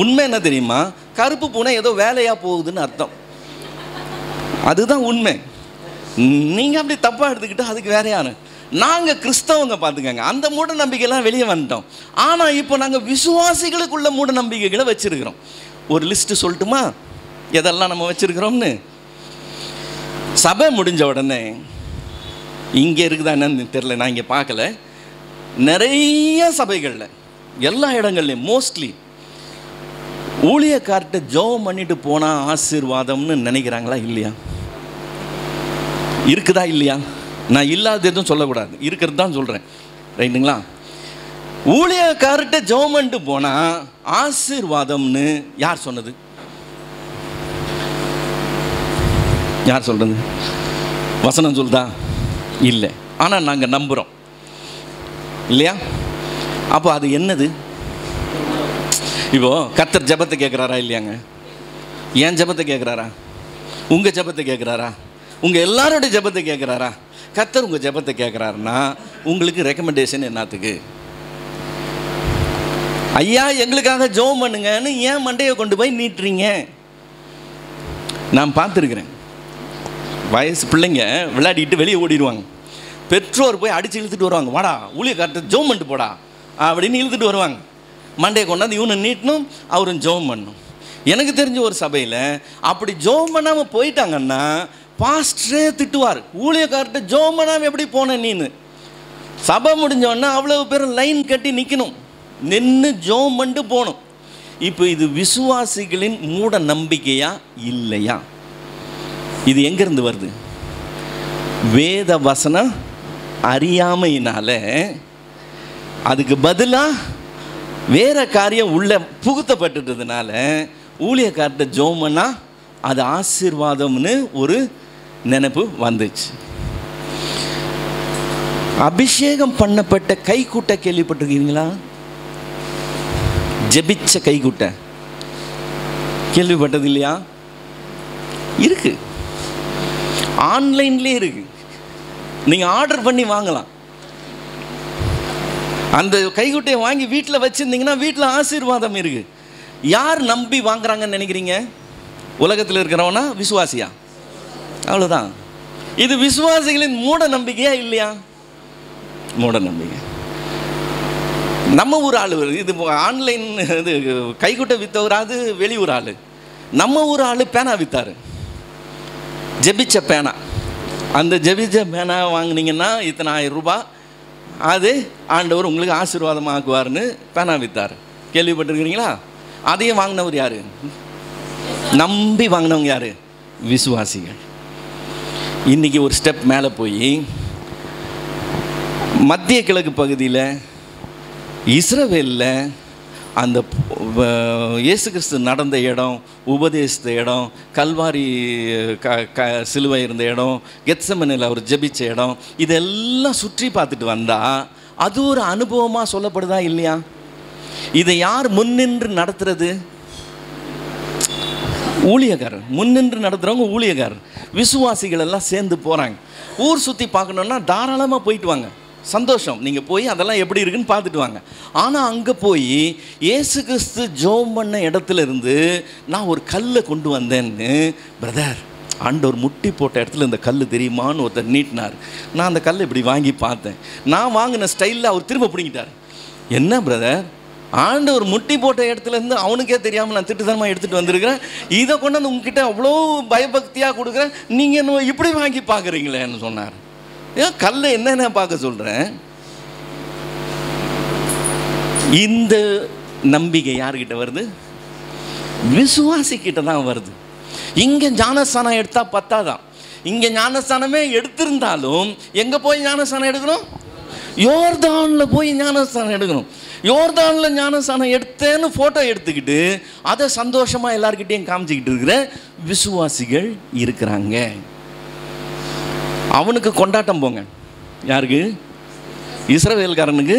உண்மை என்ன தெரியுமா? கருப்பு பூனை ஏதோ வேலையாக போகுதுன்னு அர்த்தம். அதுதான் உண்மை. நீங்கள் அப்படி தப்பாக எடுத்துக்கிட்டு அதுக்கு வேறையான நாங்கள் கிறிஸ்தவங்க பார்த்துக்கங்க, அந்த மூட நம்பிக்கையெல்லாம் வெளியே வந்துட்டோம். ஆனால் இப்போ நாங்கள் விசுவாசிகளுக்குள்ள மூட நம்பிக்கைகளை வச்சுருக்கிறோம். ஒரு லிஸ்ட்டு சொல்லட்டுமா எதெல்லாம் நம்ம வச்சுருக்கிறோம்னு? சபை முடிஞ்ச உடனே இங்கே இருக்குதா என்னன்னு தெரில, நான் இங்கே பார்க்கல, நிறைய சபைகளில் எல்லா இடங்கள்லையும் மோஸ்ட்லி ஊழியக்கார்ட்ட ஜெபம் பண்ணிட்டு போனால் ஆசீர்வாதம்னு நினைக்கிறாங்களா இல்லையா? இருக்குதா இல்லையா? நான் இல்லாத எதுவும் சொல்லக்கூடாது, இருக்கிறது தான் சொல்கிறேன், ரைட்டுங்களா? ஊழியக்கார்ட்ட ஜெபம் பண்ணிட்டு போனால் ஆசீர்வாதம்னு யார் சொன்னது? யார் சொல்கிறது? வசனம் சொல்லுதா? இல்லை. ஆனால் நாங்கள் நம்புகிறோம் இல்லையா? அப்போ அது என்னது? இப்போது கர்த்தர் ஜெபத்தை கேட்குறாரா இல்லையாங்க? ஏன் ஜெபத்தை கேட்குறாரா? உங்கள் ஜெபத்தை கேட்குறாரா? உங்கள் எல்லாரோட ஜெபத்தை கேட்குறாரா? கர்த்தர் உங்கள் ஜெபத்தை கேட்குறாருன்னா உங்களுக்கு ரெக்கமெண்டேஷன் என்னத்துக்கு? ஐயா எங்களுக்காக ஜெபம் பண்ணுங்கன்னு ஏன் மண்டையை கொண்டு போய் நீட்டுறீங்க? நான் பார்த்துருக்குறேன், வயசு பிள்ளைங்க விளையாடிட்டு வெளியே ஓடிடுவாங்க, பெற்றோர் போய் அடித்து இழுத்துட்டு வருவாங்க, வாடா ஊழியக்கார்ட்ட ஜெபம் பண்ணிட்டு போடா அப்படின்னு இழுத்துட்டு வருவாங்க. மண்டையை கொண்டாந்து இவனை நீட்டணும், அவரும் ஜெபம் பண்ணணும். எனக்கு தெரிஞ்ச ஒரு சபையில் அப்படி ஜெபம் பண்ணாமல் போயிட்டாங்கன்னா பாஸ்டரே திட்டுவார், ஊழியக்கார்ட்ட ஜெபம் பண்ணாமல் எப்படி போன நீன்னு. சபை முடிஞ்சோன்னா அவ்வளோ பேர் லைன் கட்டி நிற்கணும், நின்று ஜெபம் பண்ணிட்டு போகணும். இப்போ இது விசுவாசிகளின் மூட நம்பிக்கையா இல்லையா? இது எங்கேருந்து வருது? வேத வசனம் அறியாமையினால அதுக்கு பதிலாக வேற காரியம் உள்ள புகுத்தப்பட்டுட்டதுனால ஊழியக்கார்ட்ட ஜெபம்னா அது ஆசீர்வாதம்னு ஒரு நினைப்பு வந்துச்சு. அபிஷேகம் பண்ணப்பட்ட கைக்கூட்ட கேள்விப்பட்டிருக்கீங்களா? ஜெபிச்ச கைக்கூட்ட கேள்விப்பட்டது இல்லையா? இருக்கு, ஆன்லைன்லேயே இருக்கு, நீங்கள் ஆர்டர் பண்ணி வாங்கலாம். அந்த கைக்குட்டையை வாங்கி வீட்டில் வச்சுருந்தீங்கன்னா வீட்டில் ஆசீர்வாதம் இருக்கு. யார் நம்பி வாங்குறாங்கன்னு நினைக்கிறீங்க? உலகத்தில் இருக்கிறவனா விசுவாசியா? அவ்வளோதான். இது விசுவாசிகளின் மூட நம்பிக்கையா இல்லையா? மூட நம்பிக்கை. நம்ம ஊர் ஆள் இது ஆன்லைன் இது கைக்குட்டை விற்றவராது வெளியூர் ஆள். நம்ம ஊர் ஆள் பேனா விற்றாரு, ஜெபிச்ச பேனா. அந்த ஜெபிச்ச பேனா வாங்கினீங்கன்னா இத்தனை 1000 ரூபாய், அது ஆண்டவர் உங்களுக்கு ஆசீர்வாதமாக ஆக்குவார்னு பேனா விற்றார். கேள்விப்பட்டிருக்கிறீங்களா? அதையும் வாங்கினவர் யார்? நம்பி வாங்கினவங்க யார்? விசுவாசிகள். இன்றைக்கி ஒரு ஸ்டெப் மேலே போய் மத்திய கிழக்கு பகுதியில் இஸ்ரவேலில் அந்த இயேசு கிறிஸ்து நடந்த இடம், உபதேசித்த இடம், கல்வாரி சிலுவை இருந்த இடம், கெத்செமனேல அவர் ஜெபிச்ச இடம், இதெல்லாம் சுற்றி பார்த்துட்டு வந்தால் அது ஒரு அனுபவமாக சொல்லப்படுதா இல்லையா? இதை யார் முன்னின்று நடத்துறது? ஊழியக்காரர். முன்னின்று நடத்துகிறவங்க ஊழியக்காரர். விசுவாசிகள் எல்லாம் சேர்ந்து போகிறாங்க. ஊர் சுற்றி பார்க்கணுன்னா தாராளமாக போயிட்டு வாங்க, சந்தோஷம். நீங்கள் போய் அதெல்லாம் எப்படி இருக்குன்னு பார்த்துட்டு வாங்க. ஆனால் அங்கே போய் இயேசு கிறிஸ்து ஜெபம் பண்ண இடத்துல இருந்து நான் ஒரு கல்லை கொண்டு வந்தேன்னு, பிரதர் ஆண்டவர் முட்டி போட்ட இடத்துல இந்த கல் தெரியுமான்னு ஒருத்தர் நீட்டினார். நான் அந்த கல்லை இப்படி வாங்கி பார்த்தேன். நான் வாங்கின ஸ்டைலில் அவர் திரும்ப பிடிங்கிட்டார். என்ன பிரதர், ஆண்டவர் முட்டி போட்ட இடத்துல இருந்து அவனுக்கே தெரியாமல் நான் திட்டுத்தனமாக எடுத்துகிட்டு வந்திருக்கிறேன், இதை கொண்டு வந்து உங்ககிட்ட அவ்வளோ பயபக்தியாக கொடுக்குறேன், நீங்கள் என்ன இப்படி வாங்கி பார்க்குறீங்களேன்னு சொன்னார். ஏன் கல்லை என்னென்ன பார்க்க சொல்கிறேன்? இந்த நம்பிக்கை யார்கிட்ட வருது? விசுவாசிக்கிட்ட தான் வருது. இங்கே ஞானஸ்தானம் எடுத்தால் பத்தாதான். இங்கே ஞானஸ்தானமே எடுத்திருந்தாலும் எங்கே போய் ஞானஸ்தானம் எடுக்கணும்? யோர்தானில் போய் ஞானஸ்தானம் எடுக்கணும். யோர்தானில் ஞானஸ்தானம் எடுத்தேன்னு ஃபோட்டோ எடுத்துக்கிட்டு அதை சந்தோஷமாக எல்லாருக்கிட்டையும் காமிச்சிக்கிட்டு இருக்கிற விசுவாசிகள் இருக்கிறாங்க. அவனுக்கு கொண்டாட்டம் போங்க. யாருக்கு? இஸ்ரவேல்காரனுக்கு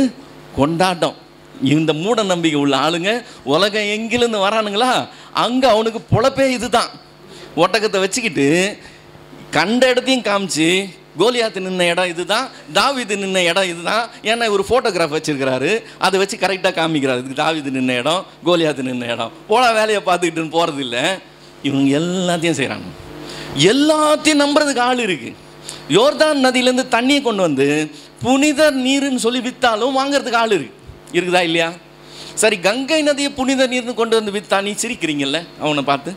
கொண்டாட்டம். இந்த மூட நம்பிக்கை உள்ள ஆளுங்க உலகம் எங்கிலிருந்து வரானுங்களா, அங்கே அவனுக்கு பொழப்பே இதுதான். ஒட்டகத்தை வச்சுக்கிட்டு கண்ட இடத்தையும் காமிச்சு, கோலியாத்து நின்ன இடம் இதுதான், தாவீது நின்ன இடம் இதுதான். ஏன்னா ஒரு ஃபோட்டோகிராஃப் வச்சுருக்கிறாரு, அதை வச்சு கரெக்டாக காமிக்கிறாரு. இதுக்கு தாவீது நின்ன இடம், கோலியாத்து நின்ன இடம். போல வேலையை பார்த்துக்கிட்டுன்னு போகிறது இல்லை. இவங்க எல்லாத்தையும் செய்கிறாங்க. எல்லாத்தையும் நம்புறதுக்கு ஆள் இருக்குது. யோர்தான் நதியிலேருந்து தண்ணியை கொண்டு வந்து புனித நீருன்னு சொல்லி விற்றாலும் வாங்கிறதுக்கு ஆள் இருக்குதா இல்லையா? சரி, கங்கை நதியை புனித நீர்னு கொண்டு வந்து விற்றா நீ சிரிக்கிறீங்கல்ல அவனை பார்த்து.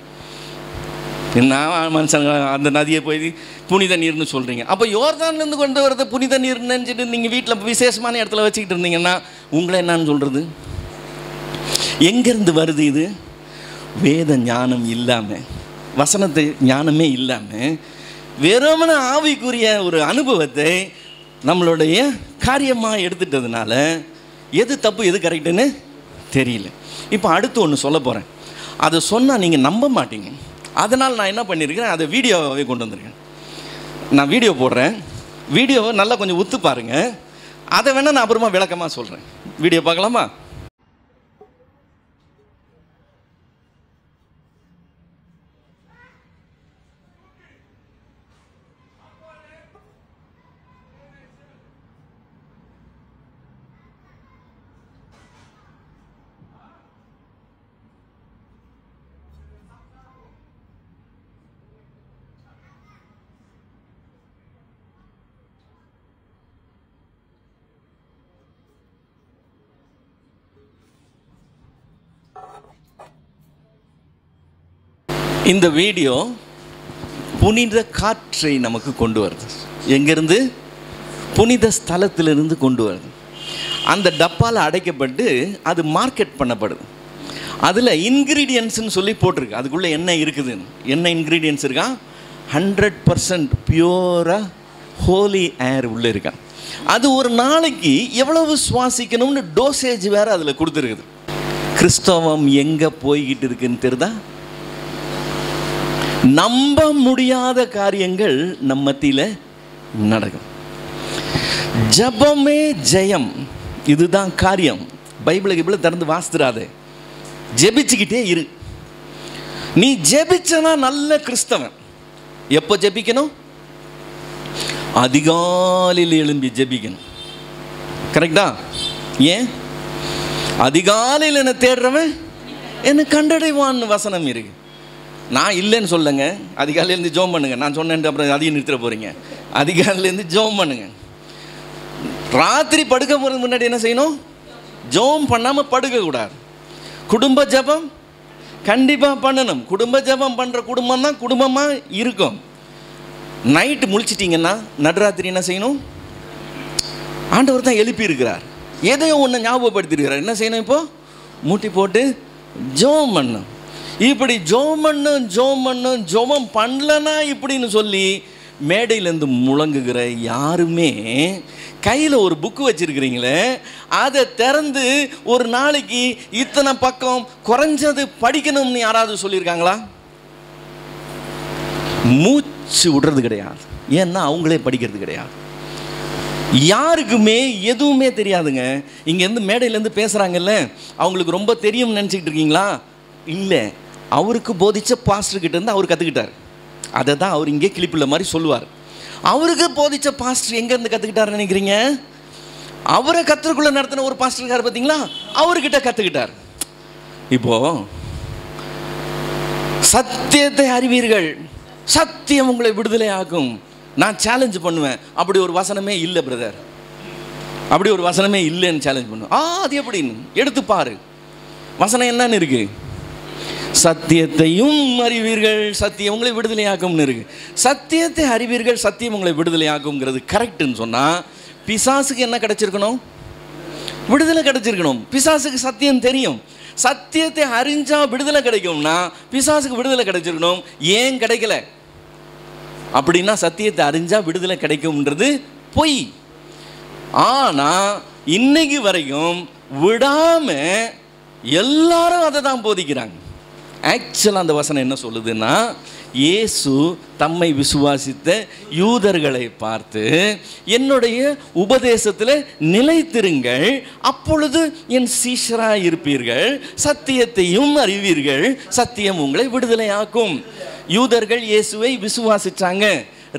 என்ன மனுஷன் அந்த நதியை போய் புனித நீர்னு சொல்கிறீங்க. அப்போ யோர்தான்லேருந்து கொண்டு வரது புனித நீர்னு நினச்சிட்டு நீங்கள் வீட்டில் விசேஷமான இடத்துல வச்சுக்கிட்டு இருந்தீங்கன்னா உங்களை என்னன்னு சொல்கிறது? எங்கேருந்து வருது இது? வேத ஞானம் இல்லாமல், வசனத்தை ஞானமே இல்லாமல் வெறுமன ஆவிக்குரிய ஒரு அனுபவத்தை நம்மளுடைய காரியமாக எடுத்துட்டதுனால எது தப்பு எது கரெக்டுன்னு தெரியல. இப்போ அடுத்து ஒன்று சொல்ல போகிறேன். அதை சொன்னால் நீங்கள் நம்ப மாட்டீங்க. அதனால் நான் என்ன பண்ணியிருக்கிறேன், அதை வீடியோவே கொண்டு வந்திருக்கேன். நான் வீடியோ போடுறேன், வீடியோவை நல்லா கொஞ்சம் உத்து பாருங்கள். அதை வேணால் நான் அப்புறமா விளக்கமாக சொல்கிறேன். வீடியோ பார்க்கலாமா? இந்த வீடியோ புனித காற்றை நமக்கு கொண்டு வருது. எங்கேருந்து? புனித ஸ்தலத்திலிருந்து கொண்டு வருது. அந்த டப்பாவில் அடைக்கப்பட்டு அது மார்க்கெட் பண்ணப்படுது. அதில் இன்க்ரீடியன்ட்ஸ்னு சொல்லி போட்டிருக்கு. அதுக்குள்ளே என்ன இருக்குதுன்னு. என்ன இன்க்ரீடியன்ட்ஸ் இருக்கா? 100% பியூராக ஹோலி ஏர் உள்ளே இருக்கா. அது ஒரு நாளைக்கு எவ்வளவு சுவாசிக்கணும்னு டோசேஜ் வேறு அதில் கொடுத்துருக்குது. கிறிஸ்தவம் எங்கே போய்கிட்டு இருக்குன்னு தெரியுதா? நம்ப முடியாத காரியங்கள் நம்ம மத்தியில் நடக்கும். ஜபமே ஜெயம், இதுதான் காரியம். பைபிளுக்கு இவ்வளோ திறந்து வாசித்துறாதே, ஜெபிச்சுக்கிட்டே இரு. நீ ஜெபிச்சனா நல்ல கிறிஸ்தவன். எப்போ ஜெபிக்கணும்? அதிகாலையில் எழும்பி ஜெபிக்கணும். கரெக்டா? ஏன்? அதிகாலையில் என்ன தேடுறவன் என்ன கண்டடைவான்னு வசனம் இருக்கு. நான் இல்லைன்னு சொல்லுங்க, அதிகாலையிலேருந்து ஜோம் பண்ணுங்க. நான் சொன்னேன் அப்புறம் அதையும் நிறுத்த போகிறீங்க. அதிகாலையிலேருந்து ஜோம் பண்ணுங்க. ராத்திரி படுக்க போகிறதுக்கு முன்னாடி என்ன செய்யணும்? ஜோம் பண்ணாமல் படுக்கக்கூடாது. குடும்ப ஜபம் கண்டிப்பாக பண்ணணும். குடும்ப ஜபம் பண்ணுற குடும்பம் தான் குடும்பமாக இருக்கும். நைட்டு முழிச்சிட்டிங்கன்னா நடுராத்திரி என்ன செய்யணும்? ஆண்டவர் தான் எழுப்பி இருக்கிறார், எதையோ ஒன்று ஞாபகப்படுத்திருக்கிறார். என்ன செய்யணும்? இப்போது மூட்டி போட்டு ஜோம் பண்ணணும். இப்படி ஜோமம் பண்ணலனா இப்படின்னு சொல்லி மேடையிலேருந்து முழங்குகிற யாருமே கையில் ஒரு புக்கு வச்சுருக்கிறீங்களே, அதை திறந்து ஒரு நாளைக்கு இத்தனை பக்கம் குறைஞ்சது படிக்கணும்னு யாராவது சொல்லியிருக்காங்களா? மூச்சு விடுறது கிடையாது. ஏன்னா அவங்களே படிக்கிறது கிடையாது. யாருக்குமே எதுவுமே தெரியாதுங்க. இங்கேருந்து மேடையிலேருந்து பேசுகிறாங்கல்ல, அவங்களுக்கு ரொம்ப தெரியும்னு நினச்சிக்கிட்டு இருக்கீங்களா? இல்லை, அவருக்கு போதிச்ச பாஸ்டர்கிட்ட இருந்து அவர் கற்றுக்கிட்டார். அதை தான் அவர் இங்கே கிளிப்பில் மாதிரி சொல்லுவார். அவருக்கு போதிச்ச பாஸ்டர் எங்கேருந்து கற்றுக்கிட்டார் நினைக்கிறீங்க? அவரை கற்றுக்குள்ளே நடத்தின ஒரு பாஸ்டர் இருக்கார் பார்த்தீங்களா, அவர்கிட்ட கற்றுக்கிட்டார். இப்போது சத்தியத்தை அறிவீர்கள், சத்தியம் உங்களை விடுதலை ஆகும். நான் சேலஞ்ச் பண்ணுவேன், அப்படி ஒரு வசனமே இல்லை பிரதர், அப்படி ஒரு வசனமே இல்லைன்னு சேலஞ்ச் பண்ணுவேன். அது எப்படின்னு எடுத்து பாரு. வசனம் என்னன்னு இருக்கு? சத்தியத்தையும் அறிவீர்கள், சத்தியம் உங்களை விடுதலையாக்கும்னு இருக்கு. சத்தியத்தை அறிவீர்கள், சத்தியம் உங்களை விடுதலையாக்கும்ங்கிறது கரெக்டுன்னு சொன்னால் பிசாசுக்கு என்ன கிடைச்சிருக்கணும்? விடுதலை கிடைச்சிருக்கணும். பிசாசுக்கு சத்தியம் தெரியும். சத்தியத்தை அறிஞ்சா விடுதலை கிடைக்கும்னா பிசாசுக்கு விடுதலை கிடைச்சிருக்கணும். ஏன் கிடைக்கல? அப்படின்னா சத்தியத்தை அறிஞ்சா விடுதலை கிடைக்கும்ன்றது பொய். ஆனால் இன்னைக்கு வரைக்கும் விடாமல் எல்லாரும் அதை தான் போதிக்கிறாங்க. ஆக்சுவலாக அந்த வசனம் என்ன சொல்லுதுன்னா, இயேசு தம்மை விசுவாசித்த யூதர்களை பார்த்து என்னுடைய உபதேசத்தில் நிலைத்திருங்கள், அப்பொழுது என் சீஷராக இருப்பீர்கள், சத்தியத்தையும் அறிவீர்கள், சத்தியம் உங்களை விடுதலையாக்கும். யூதர்கள் இயேசுவை விசுவாசிச்சாங்க.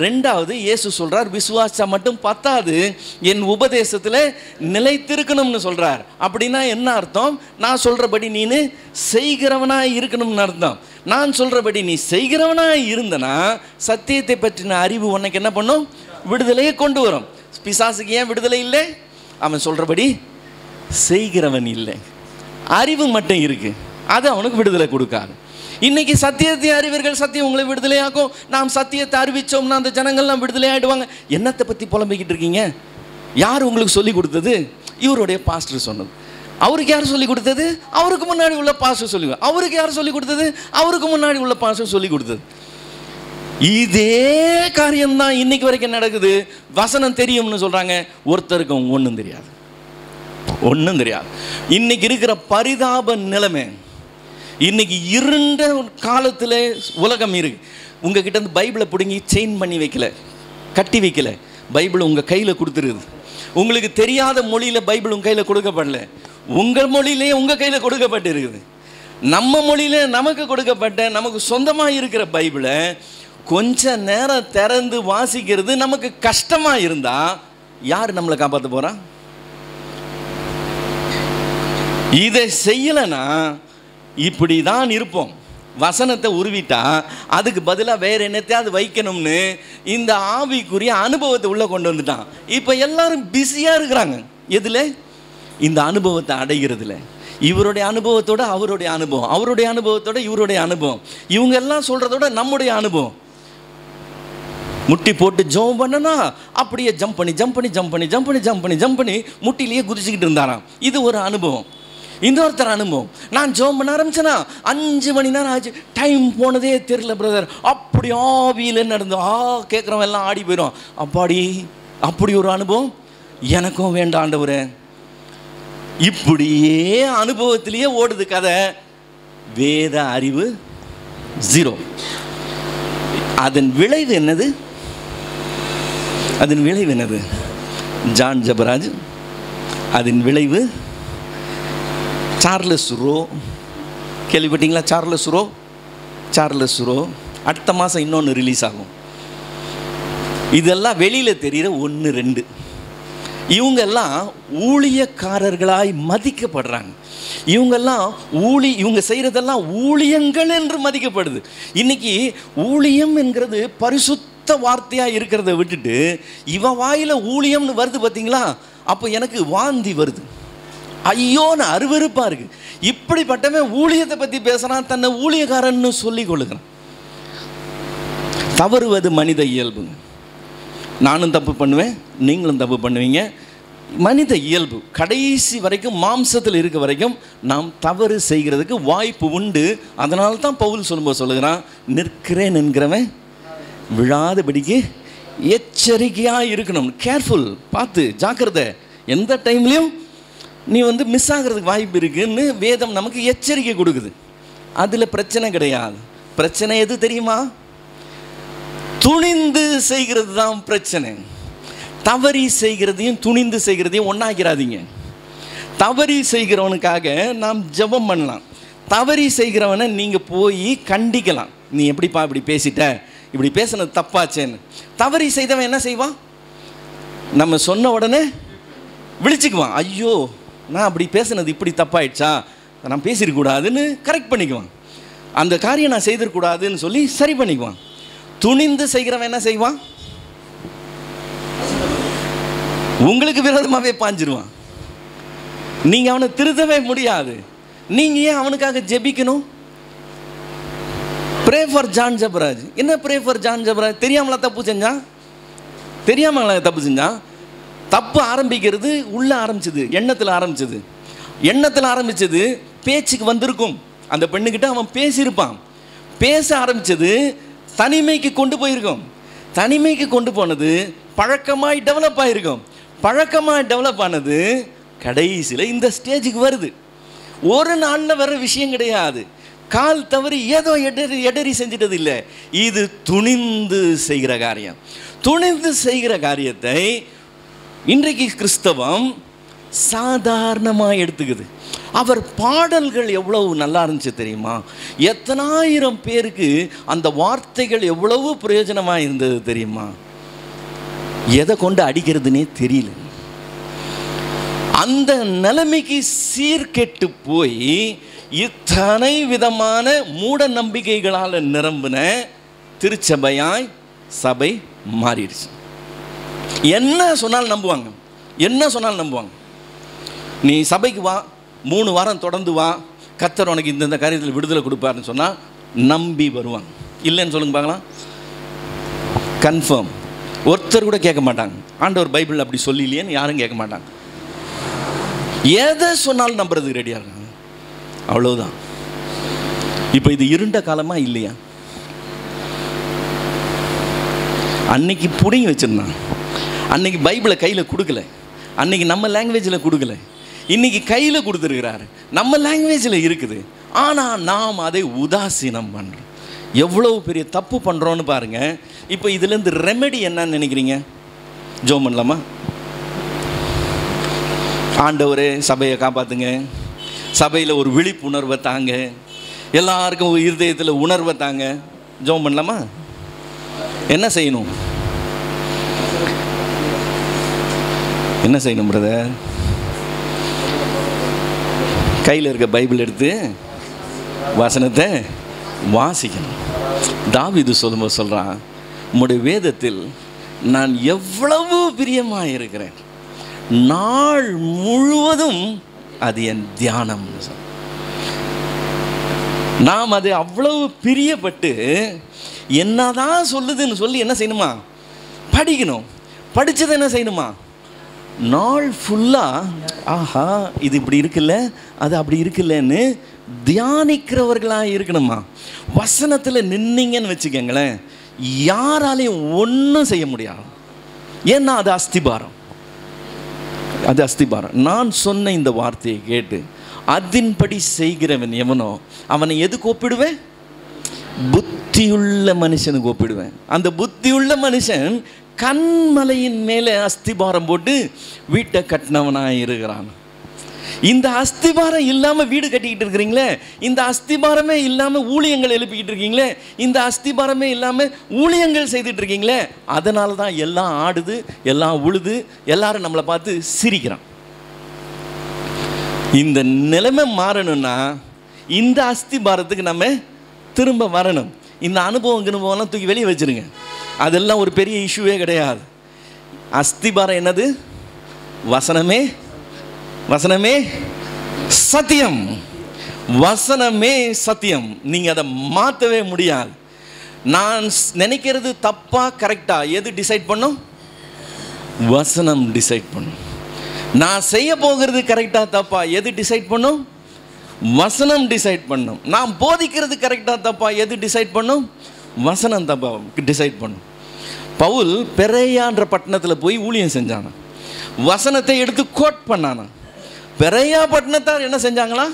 ரெண்டாவது இயேசு சொல்கிறார், விசுவாசா மட்டும் பத்தாது, என் உபதேசத்தில் நிலைத்திருக்கணும்னு சொல்கிறார். அப்படின்னா என்ன அர்த்தம்? நான் சொல்கிறபடி நீனு செய்கிறவனாக இருக்கணும்னு அர்த்தம். நான் சொல்கிறபடி நீ செய்கிறவனாக இருந்தனா சத்தியத்தை பற்றின அறிவு உனக்கு என்ன பண்ணும்? விடுதலையை கொண்டு வரும். பிசாசுக்கு ஏன் விடுதலை இல்லை? அவன் சொல்கிறபடி செய்கிறவன் இல்லை. அறிவு மட்டும் இருக்கு, அது அவனுக்கு விடுதலை கொடுக்காது. இன்னைக்கு சத்தியத்தை அறிவீர்கள், சத்தியம் உங்களை விடுதலையாக்கும். நாம் சத்தியத்தை அறிவிச்சோம்னா அந்த ஜனங்கள்லாம் விடுதலை ஆகிடுவாங்க. என்னத்தை பற்றி புலம்பிக்கிட்டு இருக்கீங்க? யார் உங்களுக்கு சொல்லி கொடுத்தது? இவருடைய பாஸ்டர் சொன்னது. அவருக்கு யார் சொல்லி கொடுத்தது? அவருக்கு முன்னாடி உள்ள பாஸ்டர் சொல்லி. அவருக்கு யார் சொல்லி கொடுத்தது? அவருக்கு முன்னாடி உள்ள பாஸ்டர் சொல்லி கொடுத்தது. இதே காரியம்தான் இன்னைக்கு வரைக்கும் நடக்குது. வசனம் தெரியும்னு சொல்றாங்க, ஒருத்தருக்கு ஒன்றும் தெரியாது, ஒன்றும் தெரியாது. இன்னைக்கு இருக்கிற பரிதாப நிலைமை, இன்னைக்கு இருண்ட காலத்தில் உலகம் இருக்கு. உங்ககிட்ட இருந்து பைபிளை பிடுங்கி செயின் பண்ணி வைக்கல, கட்டி வைக்கல, பைபிள் உங்கள் கையில் கொடுத்துருக்குது. உங்களுக்கு தெரியாத மொழியில் பைபிள் உங்கள் கையில் கொடுக்கப்படல, உங்கள் மொழியிலே உங்கள் கையில் கொடுக்கப்பட்டு இருக்குது. நம்ம மொழியிலே நமக்கு கொடுக்கப்பட்ட நமக்கு சொந்தமாக இருக்கிற பைபிளை கொஞ்ச நேரம் திறந்து வாசிக்கிறது நமக்கு கஷ்டமாக இருந்தால் யார் நம்மளை காப்பாற்ற போகிறா? இதை செய்யலைன்னா இப்படி தான் இருப்போம். வசனத்தை உருவிட்டா அதுக்கு பதிலாக வேறு என்னத்தையாவது வைக்கணும்னு இந்த ஆவிக்குரிய அனுபவத்தை உள்ளே கொண்டு வந்துட்டான். இப்போ எல்லாரும் பிஸியாக இருக்கிறாங்க. எதில்? இந்த அனுபவத்தை அடைகிறதுல. இவருடைய அனுபவத்தோட அவருடைய அனுபவம், அவருடைய அனுபவத்தோட இவருடைய அனுபவம், இவங்க எல்லாம் சொல்கிறதோட நம்முடைய அனுபவம். முட்டி போட்டு ஜம்ப் பண்ணனா அப்படியே ஜம்ப் பண்ணி முட்டிலேயே குதிச்சுக்கிட்டு இருந்தாராம். இது ஒரு அனுபவம். இன்னொருத்தர் அனுபவம், நான் ஜோம் பண்ண ஆரம்பிச்சேன்னா 5 மணி நேரம் ஆச்சு, டைம் போனதே தெரியல பிரதர், அப்படி ஆவியில் நடந்து கேட்குறவன் எல்லாம் ஆடி போயிடும். அப்பாடி, அப்படி ஒரு அனுபவம் எனக்கும் வேண்டாம் ஆண்டவரே. இப்படியே அனுபவத்திலேயே ஓடுது கதை. வேத அறிவு 0. அதன் விளைவு என்னது? அதன் விளைவு என்னது? ஜான் ஜபராஜ். அதன் விளைவு சார்லஸ் ரோ. கேள்விப்பட்டீங்களா? சார்லஸ் ரோ அடுத்த மாதம் இன்னொன்று ரிலீஸ் ஆகும். இதெல்லாம் வெளியில் தெரிகிற 1, 2. இவங்கெல்லாம் ஊழியக்காரர்களாய் மதிக்கப்படுறாங்க. இவங்கெல்லாம் இவங்க செய்கிறதெல்லாம் ஊழியங்கள் என்று மதிக்கப்படுது. இன்னைக்கு ஊழியம் என்கிறது பரிசுத்த வார்த்தையாக இருக்கிறத விட்டுட்டு இவன் வாயில் ஊழியம்னு வருது பார்த்தீங்களா? அப்போ எனக்கு வாந்தி வருது, ஐயோன்னு அருவருப்பாக இருக்குது. இப்படிப்பட்டவன் ஊழியத்தை பற்றி பேசுகிறான், தன்னை ஊழியக்காரன்னு சொல்லிக் கொள்ளுகிறான். தவறுவது மனித இயல்பு. நானும் தப்பு பண்ணுவேன், நீங்களும் தப்பு பண்ணுவீங்க. மனித இயல்பு. கடைசி வரைக்கும் மாம்சத்தில் இருக்க வரைக்கும் நாம் தவறு செய்கிறதுக்கு வாய்ப்பு உண்டு. அதனால தான் பவுல் சொல்லும்போது சொல்லுகிறான், நிற்கிறேன் என்கிறவன் விழாதபடிக்கு எச்சரிக்கையாக இருக்கணும். கேர்ஃபுல், பார்த்து ஜாக்கிரதை, எந்த டைம்லையும் நீ மிஸ் ஆகிறதுக்கு வாய்ப்பு இருக்குன்னு வேதம் நமக்கு எச்சரிக்கை கொடுக்குது. அதில் பிரச்சனை கிடையாது. பிரச்சனை எது தெரியுமா? துணிந்து செய்கிறது தான் பிரச்சனை. தவறி செய்கிறதையும் துணிந்து செய்கிறதையும் ஒன்றாக்கிறாதீங்க. தவறி செய்கிறவனுக்காக நாம் ஜெபம் பண்ணலாம். தவறி செய்கிறவனை நீங்கள் போய் கண்டிக்கலாம். நீ எப்படிப்பா இப்படி பேசிட்ட, இப்படி பேசினது தப்பாச்சேன்னு. தவறி செய்தவன் என்ன செய்வான்? நம்ம சொன்ன உடனே விழிச்சுக்குவான். ஐயோ, நான் அப்படி பேசினது இப்படி தப்பாயிடுச்சா, நான் பேசிடக்கூடாதுன்னு கரெக்ட் பண்ணிக்குவான். அந்த காரியம் நான் செய்திடக்கூடாதுன்னு சொல்லி சரி பண்ணிக்குவான். துணிந்து செய்கிறவன் என்ன செய்வான்? உங்களுக்கு விரோதமாகவே பாஞ்சிருவான். நீங்கள் அவனை திருத்தவே முடியாது. நீங்கள் ஏன் அவனுக்காக ஜெபிக்கணும்? Pray for John Jebaraj. என்ன ப்ரே ஃபார் ஜான் ஜபராஜ்? தெரியாமலா தப்பு செஞ்சான்? தப்பு ஆரம்பிக்கிறது உள்ளே ஆரம்பிச்சது, எண்ணத்தில் ஆரம்பிச்சது. பேச்சுக்கு வந்திருக்கும். அந்த பெண்ணுக்கிட்ட அவன் பேசியிருப்பான். பேச ஆரம்பித்தது தனிமைக்கு கொண்டு போயிருக்கும். தனிமைக்கு கொண்டு போனது பழக்கமாய் டெவலப் ஆகிருக்கும். பழக்கமாக டெவலப் ஆனது கடைசியில் இந்த ஸ்டேஜுக்கு வருது. ஒரு நாளில் வர விஷயம் கிடையாது. கால் தவறி ஏதோ எடறி செஞ்சிட்டது இல்லை. இது துணிந்து செய்கிற காரியம். துணிந்து செய்கிற காரியத்தை இன்றைக்கு கிறிஸ்தவம் சாதாரணமாக எடுத்துக்குது. அவர் பாடல்கள் எவ்வளவு நல்லா இருந்துச்சு தெரியுமா? எத்தனாயிரம் பேருக்கு அந்த வார்த்தைகள் எவ்வளவு பிரயோஜனமாக இருந்தது தெரியுமா? எதை கொண்டு அடிக்கிறதுனே தெரியல. அந்த நிலைமைக்கு சீர்கெட்டு போய் இத்தனை விதமான மூட நம்பிக்கைகளால் நிரம்பின திருச்சபையாய் சபை மாறிடுச்சு. என்ன சொன்னாலும் நம்புவாங்க, என்ன சொன்னாலும் நம்புவாங்க. நீ சபைக்கு வா, 3 வாரம் தொடர்ந்து வா, கர்த்தர் உனக்கு இந்த காரியத்தில் விடுதலை கொடுப்பாருன்னு சொன்னால் நம்பி வருவாங்க. இல்லைன்னு சொல்லுங்க பார்க்கலாம். கன்ஃபார்ம். ஒருத்தர் கூட கேட்க மாட்டாங்க, ஆண்டவர் பைபிள் அப்படி சொல்லிலையேன்னு யாரும் கேட்க மாட்டாங்க. எதை சொன்னாலும் நம்புறதுக்கு ரெடியாக இருக்காங்க. அவ்வளவுதான். இப்போ இது இருண்ட காலமா இல்லையா? அன்னைக்கு புடிங்கி வச்சிருந்தான், அன்னைக்கு பைபிளை கையில் கொடுக்கல, அன்னைக்கு நம்ம லாங்குவேஜில் கொடுக்கல, இன்னைக்கு கையில் கொடுத்துருக்கிறாரு, நம்ம லாங்குவேஜில் இருக்குது. ஆனால் நாம் அதை உதாசீனம் பண்ணுறோம். எவ்வளோ பெரிய தப்பு பண்ணுறோன்னு பாருங்கள். இப்போ இதுலேருந்து ரெமெடி என்னன்னு நினைக்கிறீங்க? ஜெபம் பண்ணலாமா? ஆண்டவரே சபையை காப்பாற்றுங்க, சபையில் ஒரு விழிப்புணர்வை தாங்க, எல்லாருக்கும் ஒரு இருதயத்தில் உணர்வை தாங்க. ஜெபம் பண்ணலாமா? என்ன செய்யணும்? என்ன செய்யணும் பிரதர்? கையில் இருக்க பைபிள் எடுத்து வசனத்தை வாசிக்கணும். தாவீது சொல்லும்போது சொல்கிறான், உம்முடைய வேதத்தில் நான் எவ்வளவு பிரியமாக இருக்கிறேன், நாள் முழுவதும் அது என் தியானம். நாம் அது அவ்வளவு பிரியப்பட்டு என்னதான் சொல்லுதுன்னு சொல்லி என்ன செய்யணுமா? படிக்கணும். படித்ததை என்ன செய்யணுமா? நாள் ஃபுல்லாக ஆஹா இது இப்படி இருக்குல்ல, அது அப்படி இருக்குல்லன்னு தியானிக்கிறவர்களாக இருக்கணுமா? வசனத்தில் நின்னீங்கன்னு வச்சுக்கோங்களேன், யாராலையும் ஒன்றும் செய்ய முடியாது. ஏன்னா அது அஸ்திபாரம், அது அஸ்திபாரம். நான் சொன்ன இந்த வார்த்தையை கேட்டு அதன்படி செய்கிறவன் எவனோ அவனை எதுக்கு ஒப்பிடுவேன்? புத்தியுள்ள மனுஷனுக்கு ஒப்பிடுவேன். அந்த புத்தியுள்ள மனுஷன் கண்மலையின் மேலே அஸ்திபாரம் போட்டு வீட்டை கட்டினவனாக இருக்கிறான். இந்த அஸ்திபாரம் இல்லாமல் வீடு கட்டிக்கிட்டு இருக்கிறீங்களே, இந்த அஸ்திபாரமே இல்லாமல் ஊழியங்கள் எழுப்பிக்கிட்டு இருக்கீங்களே, இந்த அஸ்திபாரமே இல்லாமல் ஊழியங்கள் செய்துட்டு இருக்கீங்களே, அதனால தான் எல்லாம் ஆடுது, எல்லாம் உழுது, எல்லாரும் நம்மளை பார்த்து சிரிக்கிறான். இந்த நிலைமை மாறணும்னா இந்த அஸ்திபாரத்துக்கு நம்ம திரும்ப வரணும். இந்த அனுபவம்லாம் தூக்கி வெளியே வச்சுருங்க, அதெல்லாம் ஒரு பெரிய இஷ்யூவே கிடையாது. அஸ்திபாரம் என்னது? வசனமே, வசனமே சத்தியம், வசனமே சத்தியம். நீங்கள் அதை மாற்றவே முடியாது. நான் நினைக்கிறது தப்பா கரெக்டா எது டிசைட் பண்ணும்? வசனம் டிசைட் பண்ணும். நான் செய்ய போகிறது கரெக்டா தப்பா எது டிசைட் பண்ணும்? வசனம் டிசைட் பண்ணும். நான் போதிக்கிறது கரெக்டா தப்பா எது டிசைட் பண்ணும்? வசனம் தப்பா டிசைட் பண்ணும். பவுல் பெரேயான்ற பட்டணத்தில் போய் ஊழியம் செஞ்சான, வசனத்தை எடுத்து கோட் பண்ணானா. பெரேயா பட்டணத்தார் என்ன செஞ்சாங்களா?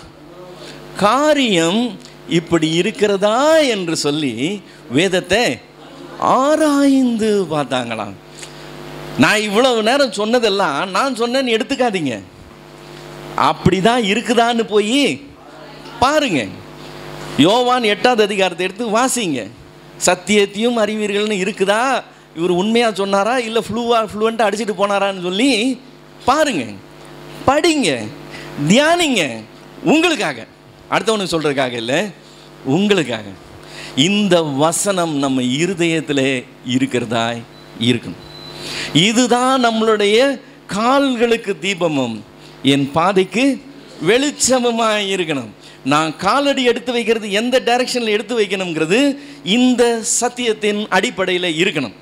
காரியம் இப்படி இருக்கிறதா என்று சொல்லி வேதத்தை ஆராய்ந்து பார்த்தாங்களாம். நான் இவ்வளவு நேரம் சொன்னதெல்லாம் நான் சொன்னேன்னு எடுத்துக்காதீங்க, அப்படிதான் இருக்குதான்னு போய் பாருங்க. யோவான் 8வது அதிகாரத்தை எடுத்து வாசிங்க. சத்தியத்தையும் அறிவீர்கள்னு இருக்குதா, இவர் உண்மையாக சொன்னாரா இல்லை ஃப்ளூவெண்ட்டாக அடிச்சுட்டு போனாரான்னு சொல்லி பாருங்க, படிங்க, தியானிங்க. உங்களுக்காக, அடுத்தவனுக்கு சொல்கிறதுக்காக இல்லை, உங்களுக்காக. இந்த வசனம் நம்ம இருதயத்தில் இருக்கிறதா இருக்கணும். இதுதான் நம்மளுடைய கால்களுக்கு தீபமும் என் பாதைக்கு வெளிச்சமுமாக இருக்கணும். நான் காலடி எடுத்து வைக்கிறது எந்த டைரக்ஷனில் எடுத்து வைக்கணுங்கிறது இந்த சத்தியத்தின் அடிப்படையில் இருக்கணும்.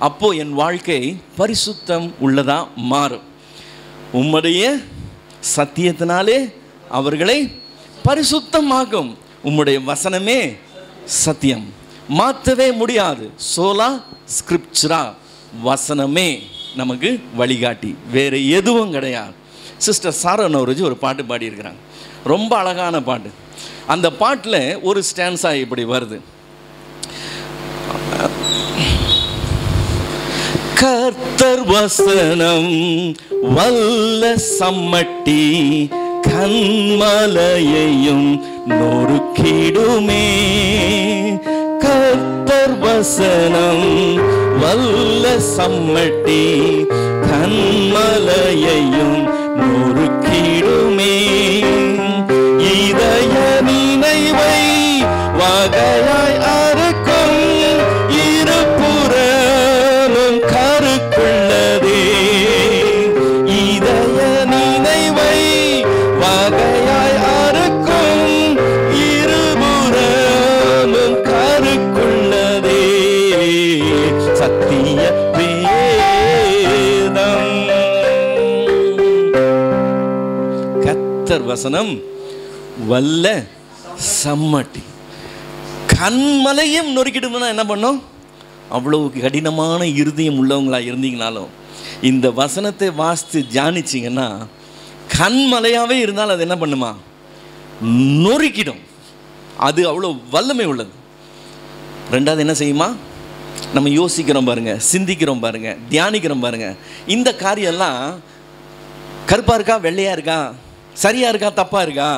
அப்போது என் வாழ்க்கை பரிசுத்தம் உள்ளதாக மாறும். உம்முடைய சத்தியத்தினாலே அவர்களை பரிசுத்தமாகும். உம்முடைய வசனமே சத்தியம், மாற்றவே முடியாது. சோலா ஸ்கிரிப்சுரா, வசனமே நமக்கு வழிகாட்டி, வேறு எதுவும் கிடையாது. சிஸ்டர் சாரா நவரோஜி ஒரு பாட்டு பாடியிருக்கிறாங்க, ரொம்ப அழகான பாட்டு. அந்த பாட்டில் ஒரு ஸ்டான்ஸா இப்படி வருது. கர்த்தர் வசனம் வல்ல சம்மட்டி கண்மலையையும் நொறுக்கிடுமே. கர்த்தர் வசனம் வல்ல சம்மட்டி கண்மலையையும் நொறுக்கிடுமே. இதய நினைவை வகையாய் அறுக்கும், இருபுறமும் கருக்குள்ளதே வகையாய் அறுக்கும் இருபுறமும் கருக்குள்ளதே சத்திய வேதம். கர்த்தர் வசனம் வல்ல சம்மட்டி. கண்மலையும் நொறுக்கிடும்னா என்ன பண்ணும்? அவ்வளவு கடினமான இருதயம் உள்ளவங்களா இருந்தீங்கனாலும் இந்த வசனத்தை வாசித்து தியானிச்சிங்கன்னா கண்மலையாகவே இருந்தாலும் அது என்ன பண்ணுமா? நொறுக்கிடும். அது அவ்வளோ வல்லமை உள்ளது. ரெண்டாவது என்ன செய்யுமா? நம்ம யோசிக்கிறோம் பாருங்க, சிந்திக்கிறோம் பாருங்க, தியானிக்கிறோம் பாருங்க. இந்த காரியெல்லாம் கருப்பாக இருக்கா வெள்ளையா இருக்கா, சரியா இருக்கா தப்பா இருக்கா,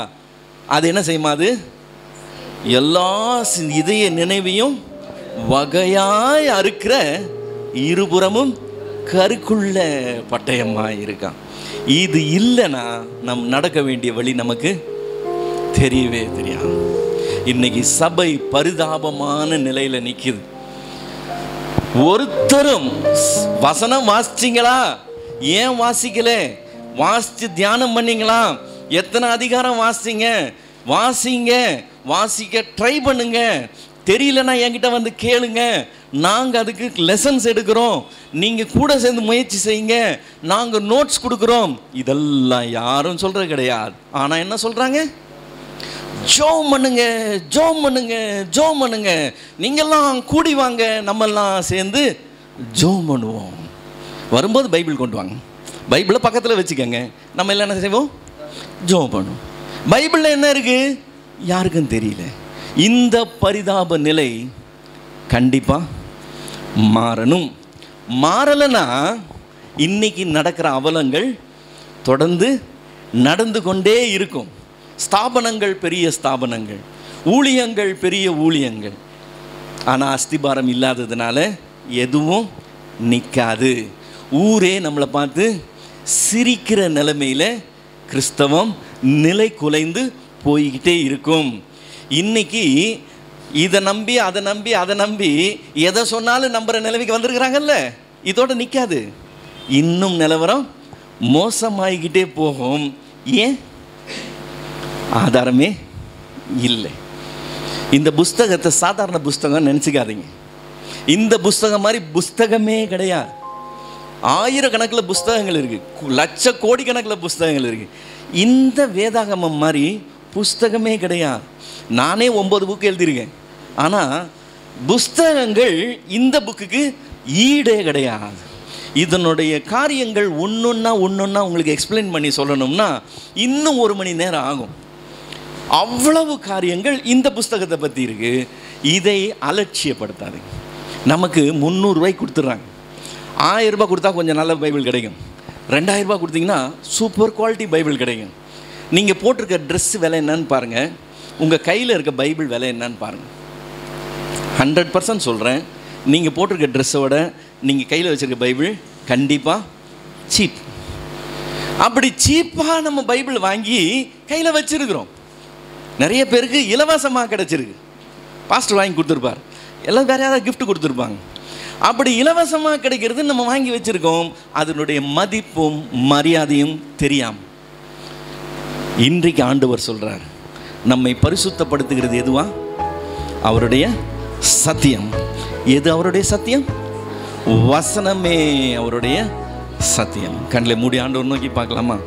அது என்ன செய்யுமா? அது எல்லா இதய நினைவையும் வகையாய் அறுக்கிற இருபுறமும் கருக்குள்ள பட்டயமா இருக்கான். இது இல்லைன்னா நம் நடக்க வேண்டிய வழி நமக்கு தெரியவே தெரியாது. இன்னைக்கு சபை பரிதாபமான நிலையில நிக்குது. ஒருத்தரும் வசனம் வாசிச்சிங்களா, ஏன் வாசிக்கல, வாசிச்சு தியானம் பண்ணீங்களா, எத்தனை அதிகாரம் வாசிங்க, வாசிங்க, வாசிக்க ட்ரை பண்ணுங்க, தெரியலன்னா என்கிட்ட வந்து கேளுங்க, நாங்கள் அதுக்கு லெசன்ஸ் எடுக்கிறோம், நீங்கள் கூட சேர்ந்து முயற்சி செய்யுங்க, நாங்கள் நோட்ஸ் கொடுக்குறோம். இதெல்லாம் யாரும் சொல்கிறது கிடையாது. ஆனால் என்ன சொல்கிறாங்க? ஜோம் பண்ணுங்க, ஜோம் பண்ணுங்க, ஜோம் பண்ணுங்க, நீங்கள்லாம் கூடி வாங்க, நம்மெல்லாம் சேர்ந்து ஜோம் பண்ணுவோம். வரும்போது பைபிள் கொண்டு வாங்க, பைபிளை பக்கத்தில் வச்சுக்கோங்க, நம்ம எல்லாம் என்ன செய்வோம்? ஜோம் பண்ணுவோம். பைபிளில் என்ன இருக்குது யாருக்கும் தெரியல. இந்த பரிதாப நிலை கண்டிப்பாக மாறணும். மாறலைன்னா இன்னைக்கு நடக்கிற அவலங்கள் தொடர்ந்து நடந்து கொண்டே இருக்கும். ஸ்தாபனங்கள் பெரிய ஸ்தாபனங்கள், ஊழியங்கள் பெரிய ஊழியங்கள், ஆனால் அஸ்திபாரம் இல்லாததுனால எதுவும் நிற்காது. ஊரே நம்மளை பார்த்து சிரிக்கிற நிலைமையில் கிறிஸ்தவம் நிலை குலைந்து போய்கிட்டே இருக்கும். இன்னைக்கு இதை நம்பி அதை நம்பி அதை நம்பி எதை சொன்னாலும் நம்புகிற நிலைமைக்கு வந்திருக்கிறாங்கல்ல, இதோட நிற்காது. இன்னும் நிலவரம் மோசமாகிக்கிட்டே போகும். ஏன்? ஆதாரமே இல்லை. இந்த புஸ்தகத்தை சாதாரண புஸ்தகம் நினச்சிக்காதீங்க. இந்த புஸ்தகம் மாதிரி புஸ்தகமே கிடையாது. ஆயிரக்கணக்கில் புஸ்தகங்கள் இருக்குது, லட்ச கோடிக்கணக்கில் புஸ்தகங்கள் இருக்குது. இந்த வேதாகமம் மாதிரி புஸ்தகமே கிடையாது. நானே 9 புக்கு எழுதியிருக்கேன், ஆனால் புஸ்தகங்கள் இந்த புக்குக்கு ஈடே கிடையாது. இதனுடைய காரியங்கள் ஒன்றொன்னா உங்களுக்கு எக்ஸ்பிளைன் பண்ணி சொல்லணும்னா இன்னும் 1 மணி நேரம் ஆகும். அவ்வளவு காரியங்கள் இந்த புஸ்தகத்தை பற்றி இருக்குது. இதை அலட்சியப்படுத்தாதீங்க. நமக்கு 300 ரூபாய்க்கு கொடுத்துட்றாங்க. 1000 ரூபாய் கொடுத்தா கொஞ்சம் நல்ல பைபிள் கிடைக்கும். 2000 ரூபாய் கொடுத்தீங்கன்னா சூப்பர் குவாலிட்டி பைபிள் கிடைக்கும். நீங்கள் போட்டிருக்க ட்ரெஸ் விலை என்னன்னு பாருங்கள், உங்கள் கையில் இருக்க பைபிள் விலை என்னன்னு பாருங்கள். 100% சொல்கிறேன், நீங்கள் போட்டிருக்க ட்ரெஸ்ஸோட நீங்கள் கையில் வச்சுருக்க பைபிள் கண்டிப்பாக சீப். அப்படி சீப்பாக நம்ம பைபிள் வாங்கி கையில் வச்சுருக்கிறோம். நிறைய பேருக்கு இலவசமாக கிடச்சிருக்கு. பாஸ்டர் வாங்கி கொடுத்துருப்பார், எல்லாம் வேறு யாராவது கிஃப்ட் கொடுத்துருப்பாங்க. அப்படி இலவசமாக கிடைக்கிறது நம்ம வாங்கி வச்சுருக்கோம். அதனுடைய மதிப்பும் மரியாதையும் தெரியாமல் இன்றைக்கு ஆண்டவர் சொல்கிறார், நம்மை பரிசுத்தப்படுத்துகிறது எதுவா? அவருடைய சத்தியம். எது அவருடைய சத்தியம்? வசனமே அவருடைய சத்தியம். கண்ணில் மூடி ஆண்டவர் நோக்கி பார்க்கலாமா?